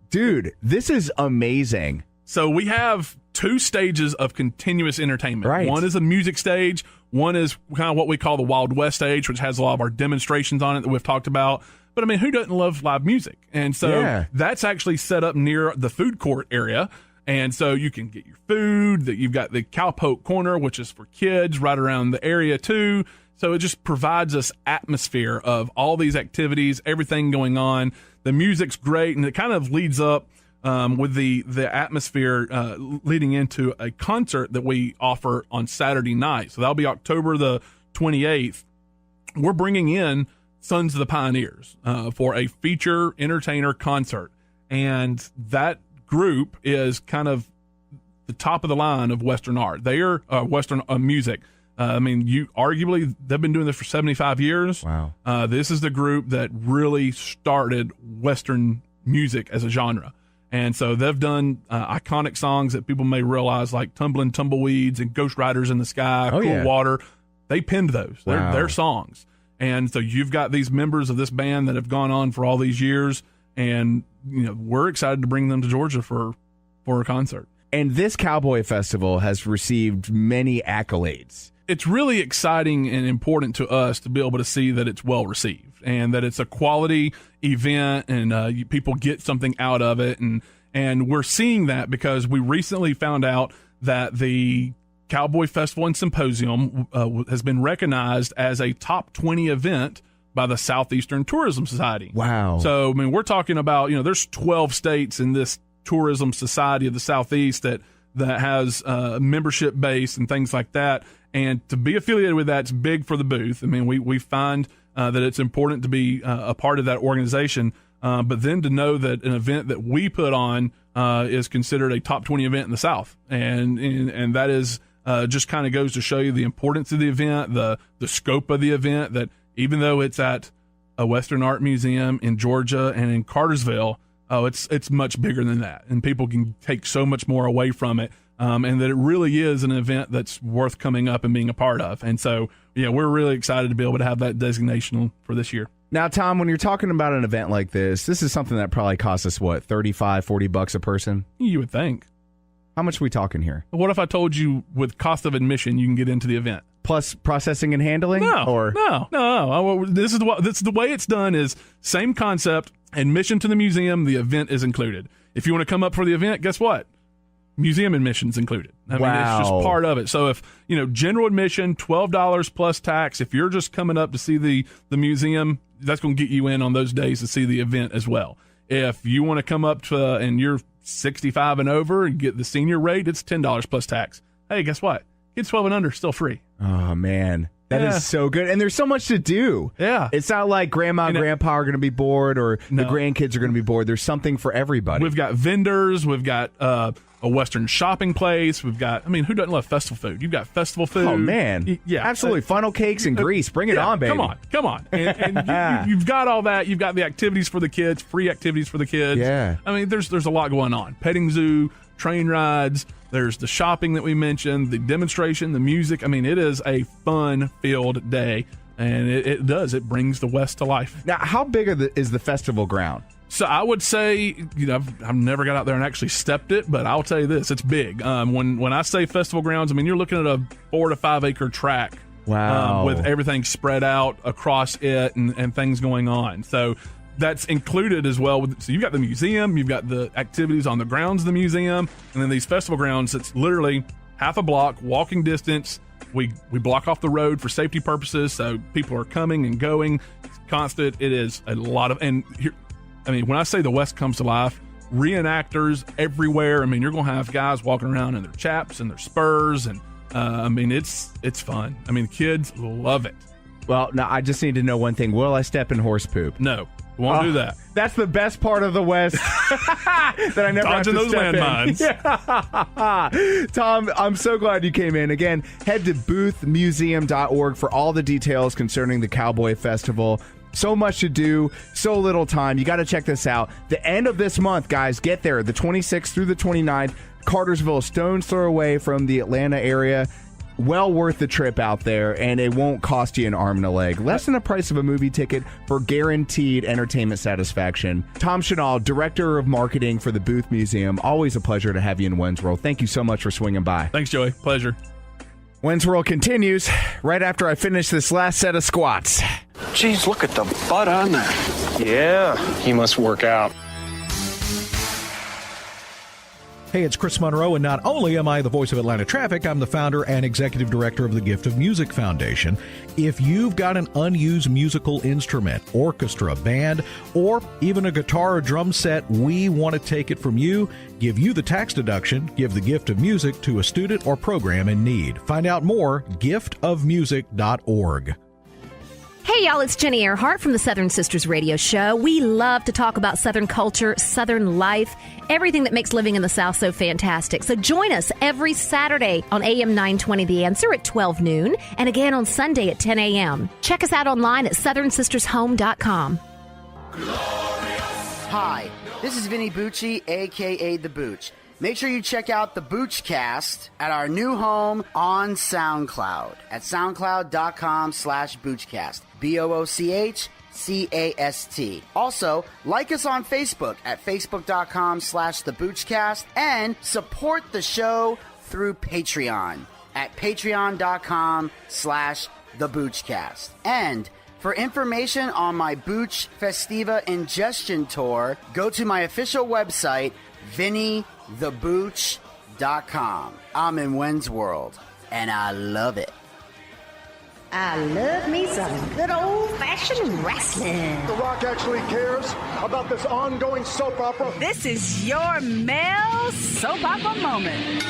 Dude, this is amazing. So we have two stages of continuous entertainment. Right. One is a music stage. One is kind of what we call the Wild West stage, which has a lot of our demonstrations on it that we've talked about. But, I mean, who doesn't love live music? And so that's actually set up near the food court area. And so you can get your food. That you've got the Cowpoke Corner, which is for kids right around the area, too. So it just provides us atmosphere of all these activities, everything going on. The music's great, and it kind of leads up with the atmosphere leading into a concert that we offer on Saturday night. So that'll be October the 28th. We're bringing in Sons of the Pioneers for a feature entertainer concert. and that group is kind of the top of the line of Western art. They are Western music. I mean, arguably they've been doing this for 75 years. Wow. This is the group that really started Western music as a genre. And so they've done iconic songs that people may realize, like Tumbling Tumbleweeds and Ghost Riders in the Sky, Cool Water. They penned those. They're their songs. And so you've got these members of this band that have gone on for all these years, and we're excited to bring them to Georgia for a concert. And this Cowboy Festival has received many accolades. It's really exciting and important to us to be able to see that it's well received and that it's a quality event and people get something out of it. And we're seeing that because we recently found out that the Cowboy Festival and Symposium has been recognized as a top 20 event by the Southeastern Tourism Society. Wow. So, I mean, we're talking about, there's 12 states in this Tourism Society of the Southeast that has membership base and things like that. And to be affiliated with that's big for the booth. I mean, we find that it's important to be a part of that organization. But then to know that an event that we put on is considered a top 20 event in the South. And that is just kind of goes to show you the importance of the event, the scope of the event, that even though it's at a Western Art Museum in Georgia and in Cartersville, it's much bigger than that. And people can take so much more away from it. And that it really is an event that's worth coming up and being a part of. And so, we're really excited to be able to have that designation for this year. Now, Tom, when you're talking about an event like this is something that probably costs us, what, $35-$40 a person? You would think. How much are we talking here? What if I told you with cost of admission you can get into the event? Plus processing and handling? No. This is the way it's done is same concept, admission to the museum, the event is included. If you want to come up for the event, guess what? Museum admission's included. I mean, it's just part of it. So if, general admission, $12 plus tax, if you're just coming up to see the museum, that's going to get you in on those days to see the event as well. If you want to come up to, and you're 65 and over and get the senior rate, it's $10 plus tax. Hey, guess what? Kids 12 and under, still free. Oh, man. That is so good. And there's so much to do. Yeah. It's not like grandma and grandpa are going to be bored or the grandkids are going to be bored. There's something for everybody. We've got vendors. We've got a Western shopping place. We've got, who doesn't love festival food? You've got festival food. Oh, man. Yeah. Absolutely. Funnel cakes and grease. Bring it on, baby. Come on. And you've got all that. You've got the activities for the kids, free activities for the kids. Yeah. There's a lot going on. Petting zoo, train rides. There's the shopping that we mentioned, the demonstration, the music. it is a fun-filled day, and it brings the West to life. Now, how big is the festival ground? So I would say, I've never got out there and actually stepped it, but I'll tell you this, it's big. When I say festival grounds, you're looking at a 4 to 5 acre track. Wow. With everything spread out across it and things going on. So that's included as well. So you've got the museum, you've got the activities on the grounds of the museum, and then these festival grounds, it's literally half a block, walking distance. We block off the road for safety purposes, so people are coming and going. It's constant. It is a lot of, and here, when I say the West comes to life, reenactors everywhere. You're going to have guys walking around in their chaps and their spurs, and it's fun. Kids love it. Well, now I just need to know one thing. Will I step in horse poop? No. Won't do that. That's the best part of the West that I never Dodging have to those step landmines. Yeah. Tom, I'm so glad you came in. Again, head to boothmuseum.org for all the details concerning the Cowboy Festival. So much to do, so little time. You got to check this out. The end of this month, guys, get there. The 26th through the 29th, Cartersville, stone's throw away from the Atlanta area. Well worth the trip out there, and it won't cost you an arm and a leg. Less than the price of a movie ticket for guaranteed entertainment satisfaction. Tom Chenal, Director of Marketing for the Booth Museum. Always a pleasure to have you in WenzWorld. Thank you so much for swinging by. Thanks, Joey. Pleasure. WenzWorld continues right after I finish this last set of squats. Geez, look at the butt on that. Yeah, he must work out. Hey, it's Chris Monroe, and not only am I the voice of Atlanta Traffic, I'm the founder and executive director of the Gift of Music Foundation. If you've got an unused musical instrument, orchestra, band, or even a guitar or drum set, we want to take it from you, give you the tax deduction, give the gift of music to a student or program in need. Find out more, giftofmusic.org. Hey, Hey, y'all, it's Ginny Ehrhart from the Southern Sisters Radio Show. We love to talk about Southern culture, Southern life, everything that makes living in the South so fantastic. So join us every Saturday on AM 920 The Answer at 12 noon and again on Sunday at 10 a.m. Check us out online at southernsistershome.com. Hi, this is Vinny Bucci, a.k.a. The Booch. Make sure you check out the Boochcast at our new home on SoundCloud at soundcloud.com/Boochcast. BOOCHCAST. Also, like us on Facebook at facebook.com/theboochcast and support the show through Patreon at patreon.com/theboochcast. And for information on my Booch Festiva Ingestion Tour, go to my official website, VinnyTheBooch.com. I'm in WenzWorld, and I love it. I love me some good old-fashioned wrestling. The Rock actually cares about this ongoing soap opera. This is your male soap opera moment.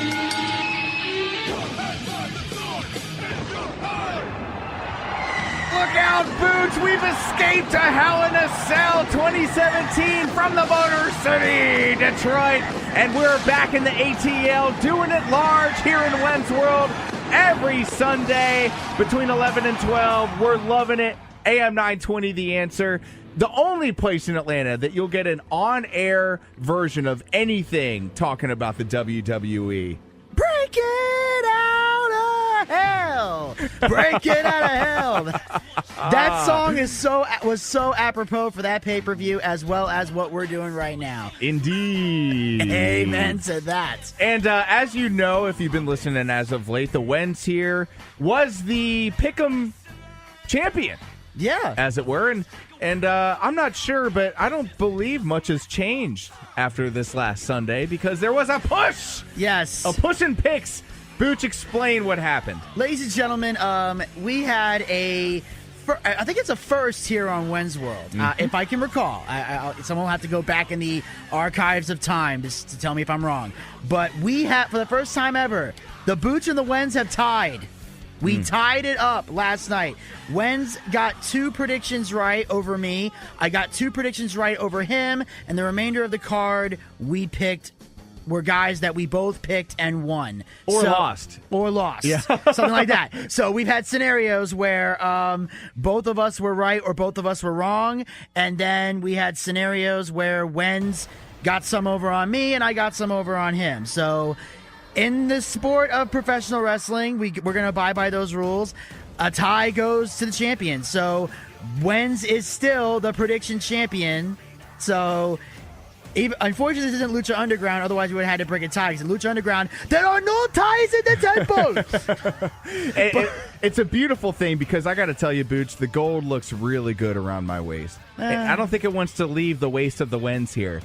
Look out, Boots! We've escaped to Hell in a Cell 2017 from the Motor City, Detroit. And we're back in the ATL doing it large here in WenzWorld every Sunday between 11 and 12. We're loving it. AM 920 The Answer. The only place in Atlanta that you'll get an on-air version of anything talking about the WWE. Break it out of hell! Break it out of hell! That song was so apropos for that pay-per-view as well as what we're doing right now. Indeed. Amen to that. And as you know, if you've been listening as of late, the Wenz here was the Pick'em champion. Yeah. As it were. And I'm not sure, but I don't believe much has changed after this last Sunday because there was a push. Yes. A push in picks. Booch, explain what happened. Ladies and gentlemen, we had I think it's a first here on WenzWorld, if I can recall. Someone will have to go back in the archives of time to tell me if I'm wrong. But we have, for the first time ever, the Booch and the Wenz have tied. We tied it up last night. Wenz got 2 predictions right over me. I got 2 predictions right over him. And the remainder of the card we picked were guys that we both picked and won. Or lost. Yeah. Something like that. So we've had scenarios where both of us were right or both of us were wrong. And then we had scenarios where Wenz got some over on me and I got some over on him. So in the sport of professional wrestling, we're going to abide by those rules. A tie goes to the champion. So Wenz is still the prediction champion. So unfortunately, this isn't Lucha Underground. Otherwise, we would have had to break a tie. Because in Lucha Underground, there are no ties in the temple. It's a beautiful thing because I got to tell you, Booch, the gold looks really good around my waist. I don't think it wants to leave the waist of the Wenz here.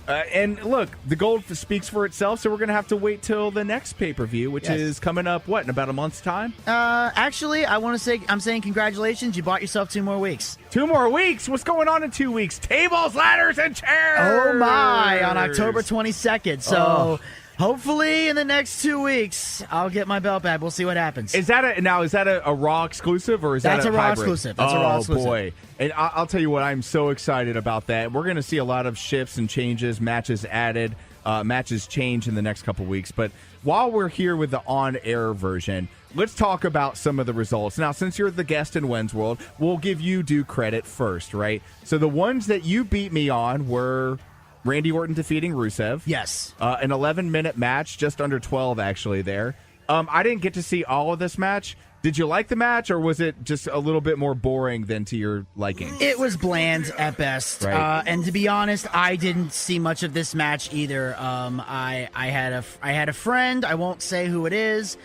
And look, the gold speaks for itself, so we're going to have to wait till the next pay-per-view, which is coming up, in about a month's time? Actually, I'm saying congratulations. You bought yourself 2 more weeks. 2 more weeks? What's going on in 2 weeks? Tables, ladders, and chairs! Oh, my, on October 22nd. So hopefully in the next 2 weeks, I'll get my belt back. We'll see what happens. Is that a Raw exclusive, or is That's that a Raw hybrid? exclusive. That's a Raw exclusive. Oh, boy. And I'll tell you what, I'm so excited about that. We're going to see a lot of shifts and changes, matches added, matches change in the next couple weeks. But while we're here with the on-air version, let's talk about some of the results. Now, since you're the guest in WenzWorld, we'll give you due credit first, right? So the ones that you beat me on were Randy Orton defeating Rusev. Yes. An 11-minute match, just under 12 actually there. I didn't get to see all of this match. Did you like the match, or was it just a little bit more boring than to your liking? It was bland at best. Right. And to be honest, I didn't see much of this match either. I had a friend, I won't say who it is,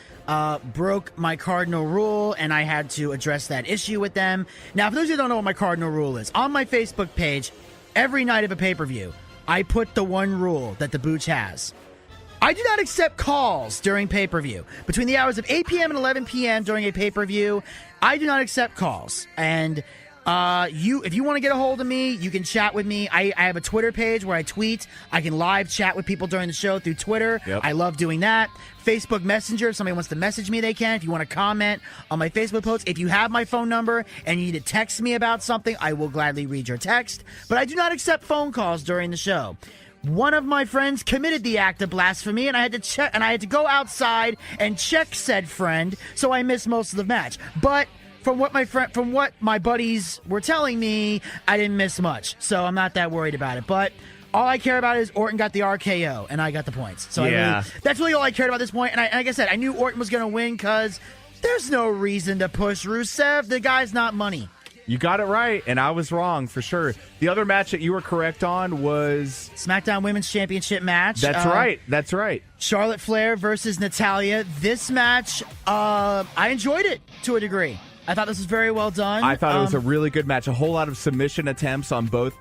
broke my cardinal rule, and I had to address that issue with them. Now, for those who don't know what my cardinal rule is, on my Facebook page, every night of a pay-per-view, I put the one rule that the Booch has. I do not accept calls during pay-per-view. Between the hours of 8 p.m. and 11 p.m. during a pay-per-view, I do not accept calls. And If you want to get a hold of me, you can chat with me. I have a Twitter page where I tweet. I can live chat with people during the show through Twitter. Yep. I love doing that. Facebook Messenger, if somebody wants to message me, they can. If you want to comment on my Facebook post, if you have my phone number and you need to text me about something, I will gladly read your text. But I do not accept phone calls during the show. One of my friends committed the act of blasphemy, and I had to go outside and check said friend, so I missed most of the match. But from what my buddies were telling me, I didn't miss much, so I'm not that worried about it. But all I care about is Orton got the RKO, and I got the points. So that's really all I cared about at this point. And like I said, I knew Orton was going to win because there's no reason to push Rusev. The guy's not money. You got it right, and I was wrong for sure. The other match that you were correct on was SmackDown Women's Championship match. That's right. That's right. Charlotte Flair versus Natalya. This match, I enjoyed it to a degree. I thought this was very well done. I thought it was a really good match. A whole lot of submission attempts on both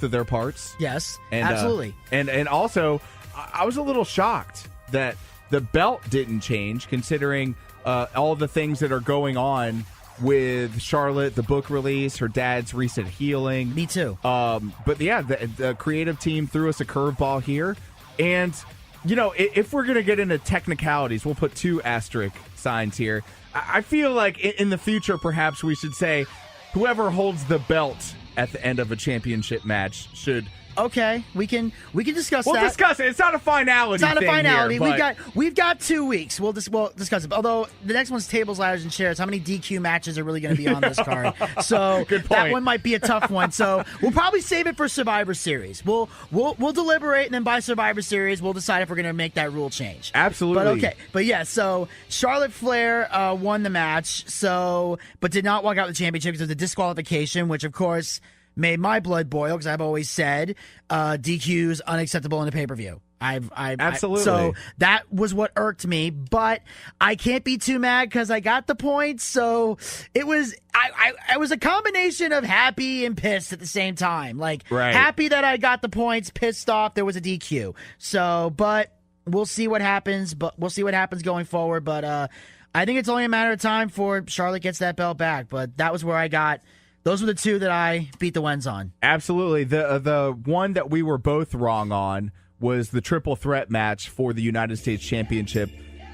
of their parts. Yes, and, absolutely. And also, I was a little shocked that the belt didn't change, considering all the things that are going on with Charlotte, the book release, her dad's recent healing. Me too. But yeah, the creative team threw us a curveball here. And, if we're going to get into technicalities, we'll put 2 asterisk signs here. I feel like in the future, perhaps we should say whoever holds the belt at the end of a championship match should... Okay, we can discuss that. We'll discuss it. It's not a finality. It's not a finality. Here, We've got 2 weeks. We'll discuss it. Although the next one's tables, ladders, and chairs. How many DQ matches are really going to be on this card? So that one might be a tough one. So we'll probably save it for Survivor Series. We'll deliberate, and then by Survivor Series, we'll decide if we're going to make that rule change. Absolutely. But okay. But yeah. So Charlotte Flair won the match. But did not walk out with the championship because of the disqualification, which of course made my blood boil because I've always said DQ's unacceptable in a pay-per-view. Absolutely. So that was what irked me, but I can't be too mad because I got the points. So it was I was a combination of happy and pissed at the same time. Happy that I got the points, pissed off there was a DQ. So, but we'll see what happens. But we'll see what happens going forward. But I think it's only a matter of time before Charlotte gets that belt back. But that was where I got. Those were the 2 that I beat the Wens on. Absolutely. The one that we were both wrong on was the triple threat match for the United States Championship.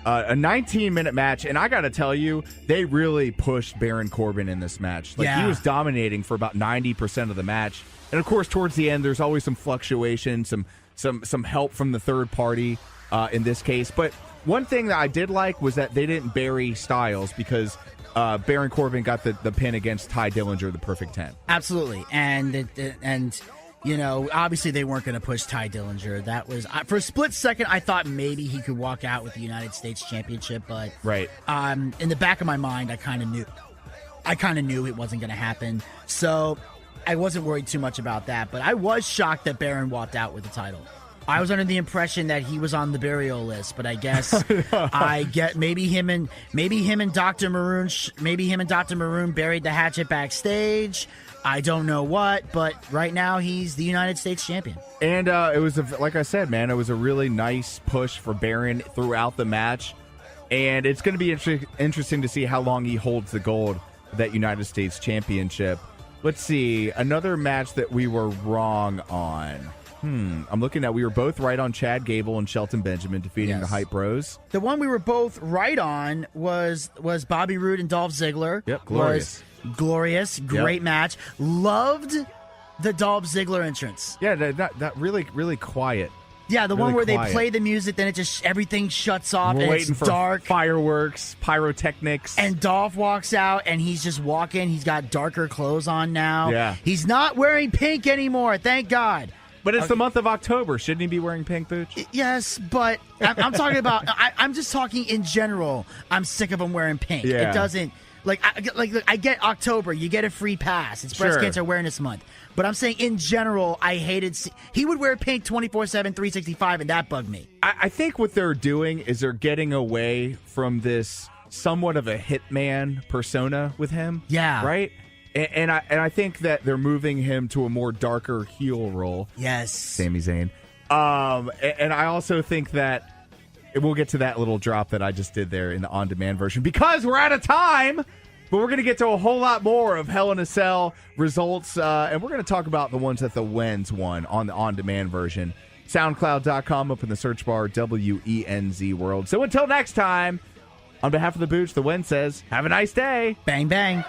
A 19-minute match, and I got to tell you, they really pushed Baron Corbin in this match. He was dominating for about 90% of the match. And, of course, towards the end, there's always some fluctuation, some help from the third party in this case. But one thing that I did like was that they didn't bury Styles because Baron Corbin got the pin against Ty Dillinger, the Perfect 10. Absolutely. And obviously they weren't going to push Ty Dillinger. That was for a split second I thought maybe he could walk out with the United States Championship, but right. In the back of my mind I kind of knew it wasn't going to happen. So I wasn't worried too much about that, but I was shocked that Baron walked out with the title. I was under the impression that he was on the burial list, but I guess maybe him and Dr. Maroon buried the hatchet backstage. I don't know what, but right now he's the United States champion. And it was like I said, man, it was a really nice push for Baron throughout the match, and it's going to be interesting to see how long he holds the gold of that United States Championship. Let's see, another match that we were wrong on. I'm looking at, we were both right on Chad Gable and Shelton Benjamin defeating the Hype Bros. The one we were both right on was Bobby Roode and Dolph Ziggler. Yep, glorious. Great match. Loved the Dolph Ziggler entrance. Yeah, that really, really quiet. Yeah, the really one where quiet. They play the music, then everything shuts off, and it's dark. Fireworks, pyrotechnics. And Dolph walks out, and he's just walking. He's got darker clothes on now. Yeah. He's not wearing pink anymore, thank God. But it's the month of October. Shouldn't he be wearing pink boots? Yes, but I'm talking about. I'm just talking in general. I'm sick of him wearing pink. Yeah. It doesn't I get October. You get a free pass. It's Breast Cancer Awareness Month. But I'm saying in general, I hated. He would wear pink 24/7, 365, and that bugged me. I think what they're doing is they're getting away from this somewhat of a hitman persona with him. Yeah. Right. And I think that they're moving him to a more darker heel role. Yes. Sami Zayn. And I also think that we'll get to that little drop that I just did there in the on-demand version because we're out of time. But we're going to get to a whole lot more of Hell in a Cell results, and we're going to talk about the ones that the Wenz won on the on-demand version. SoundCloud.com, up in the search bar, WenzWorld. So until next time, on behalf of the Booch, the Wenz says, have a nice day. Bang, bang.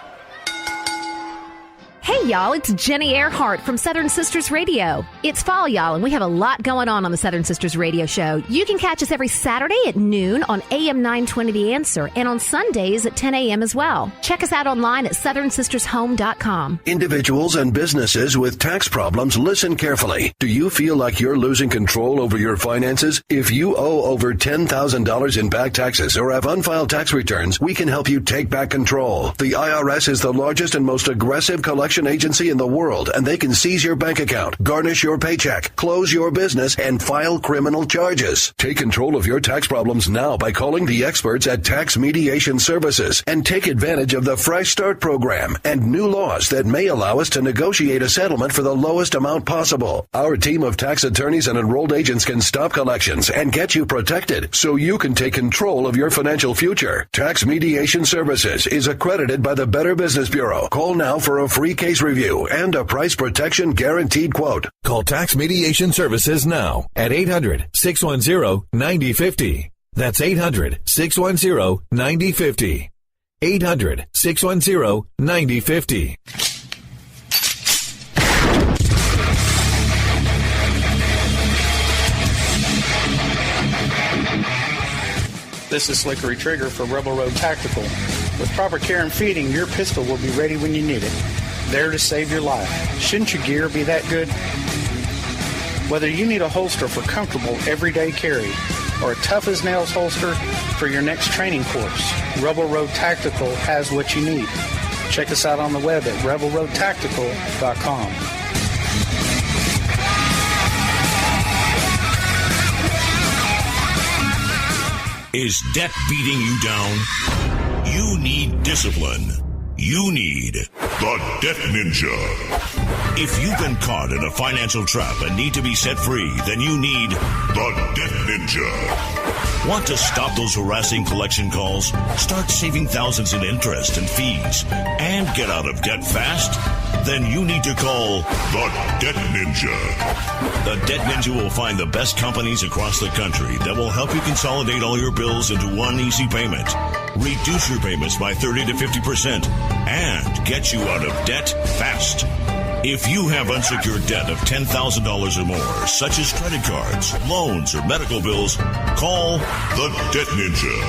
Hey, y'all, it's Ginny Ehrhart from Southern Sisters Radio. It's fall, y'all, and we have a lot going on the Southern Sisters Radio show. You can catch us every Saturday at noon on AM 920 The Answer and on Sundays at 10 a.m. as well. Check us out online at southernsistershome.com. Individuals and businesses with tax problems, listen carefully. Do you feel like you're losing control over your finances? If you owe over $10,000 in back taxes or have unfiled tax returns, we can help you take back control. The IRS is the largest and most aggressive collection agency in the world, and they can seize your bank account, garnish your paycheck, close your business, and file criminal charges. Take control of your tax problems now by calling the experts at Tax Mediation Services and take advantage of the Fresh Start program and new laws that may allow us to negotiate a settlement for the lowest amount possible. Our team of tax attorneys and enrolled agents can stop collections and get you protected so you can take control of your financial future. Tax Mediation Services is accredited by the Better Business Bureau. Call now for a free case review and a price protection guaranteed quote. Call Tax Mediation Services now at 800-610-9050. That's 800-610-9050. 800-610-9050. This is Slickery Trigger for Rebel Road Tactical. With proper care and feeding, your pistol will be ready when you need it. There to save your life. Shouldn't your gear be that good? Whether you need a holster for comfortable everyday carry or a tough-as-nails holster for your next training course, Rebel Road Tactical has what you need. Check us out on the web at rebelroadtactical.com. Is debt beating you down? You need discipline. You need the Debt Ninja. If you've been caught in a financial trap and need to be set free, then you need the Debt Ninja. Want to stop those harassing collection calls, start saving thousands in interest and fees, and get out of debt fast? Then you need to call the Debt Ninja. The Debt Ninja will find the best companies across the country that will help you consolidate all your bills into one easy payment, reduce your payments by 30 to 50%, and get you out of debt fast. If you have unsecured debt of $10,000 or more, such as credit cards, loans, or medical bills, call the Debt Ninja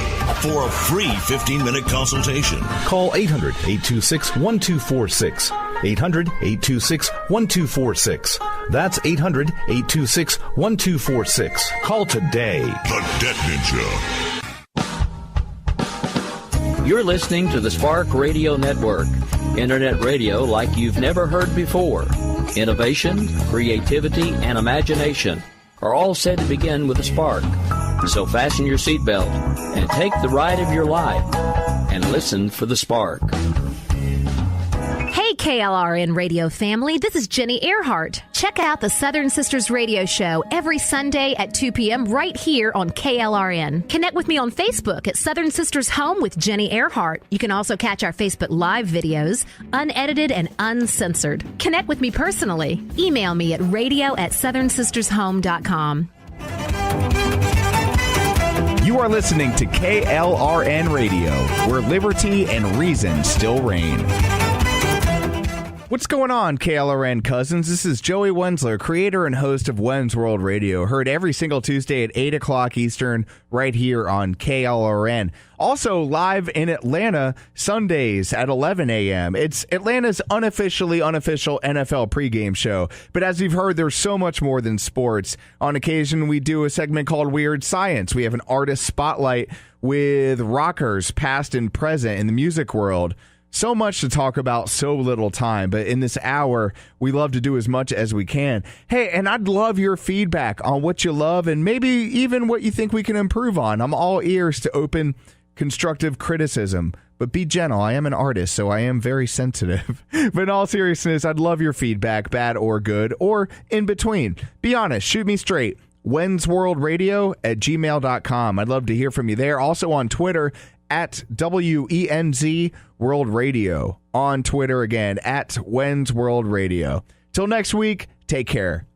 for a free 15-minute consultation. Call 800-826-1246. 800-826-1246. That's 800-826-1246. Call today. The Debt Ninja. You're listening to the Spark Radio Network, internet radio like you've never heard before. Innovation, creativity, and imagination are all said to begin with a spark. So fasten your seatbelt and take the ride of your life and listen for the spark. Hey, KLRN radio family, this is Ginny Ehrhart. Check out the Southern Sisters radio show every Sunday at 2 p.m. right here on KLRN. Connect with me on Facebook at Southern Sisters Home with Ginny Ehrhart. You can also catch our Facebook Live videos, unedited and uncensored. Connect with me personally. Email me at radio@southernsistershome.com. You are listening to KLRN Radio, where liberty and reason still reign. What's going on, KLRN cousins? This is Joey Wensler, creator and host of WenzWorld Radio, heard every single Tuesday at 8 o'clock Eastern right here on KLRN. Also live in Atlanta Sundays at 11 a.m. It's Atlanta's unofficial NFL pregame show. But as you've heard, there's so much more than sports. On occasion, we do a segment called Weird Science. We have an artist spotlight with rockers past and present in the music world. So much to talk about, so little time, but in this hour, we love to do as much as we can. Hey, and I'd love your feedback on what you love and maybe even what you think we can improve on. I'm all ears to open, constructive criticism, but be gentle. I am an artist, so I am very sensitive. But in all seriousness, I'd love your feedback, bad or good, or in between. Be honest, shoot me straight. WenzWorldRadio@gmail.com. I'd love to hear from you there. Also on Twitter, at WENZ World Radio. On Twitter again, at WenzWorld Radio. Till next week, take care.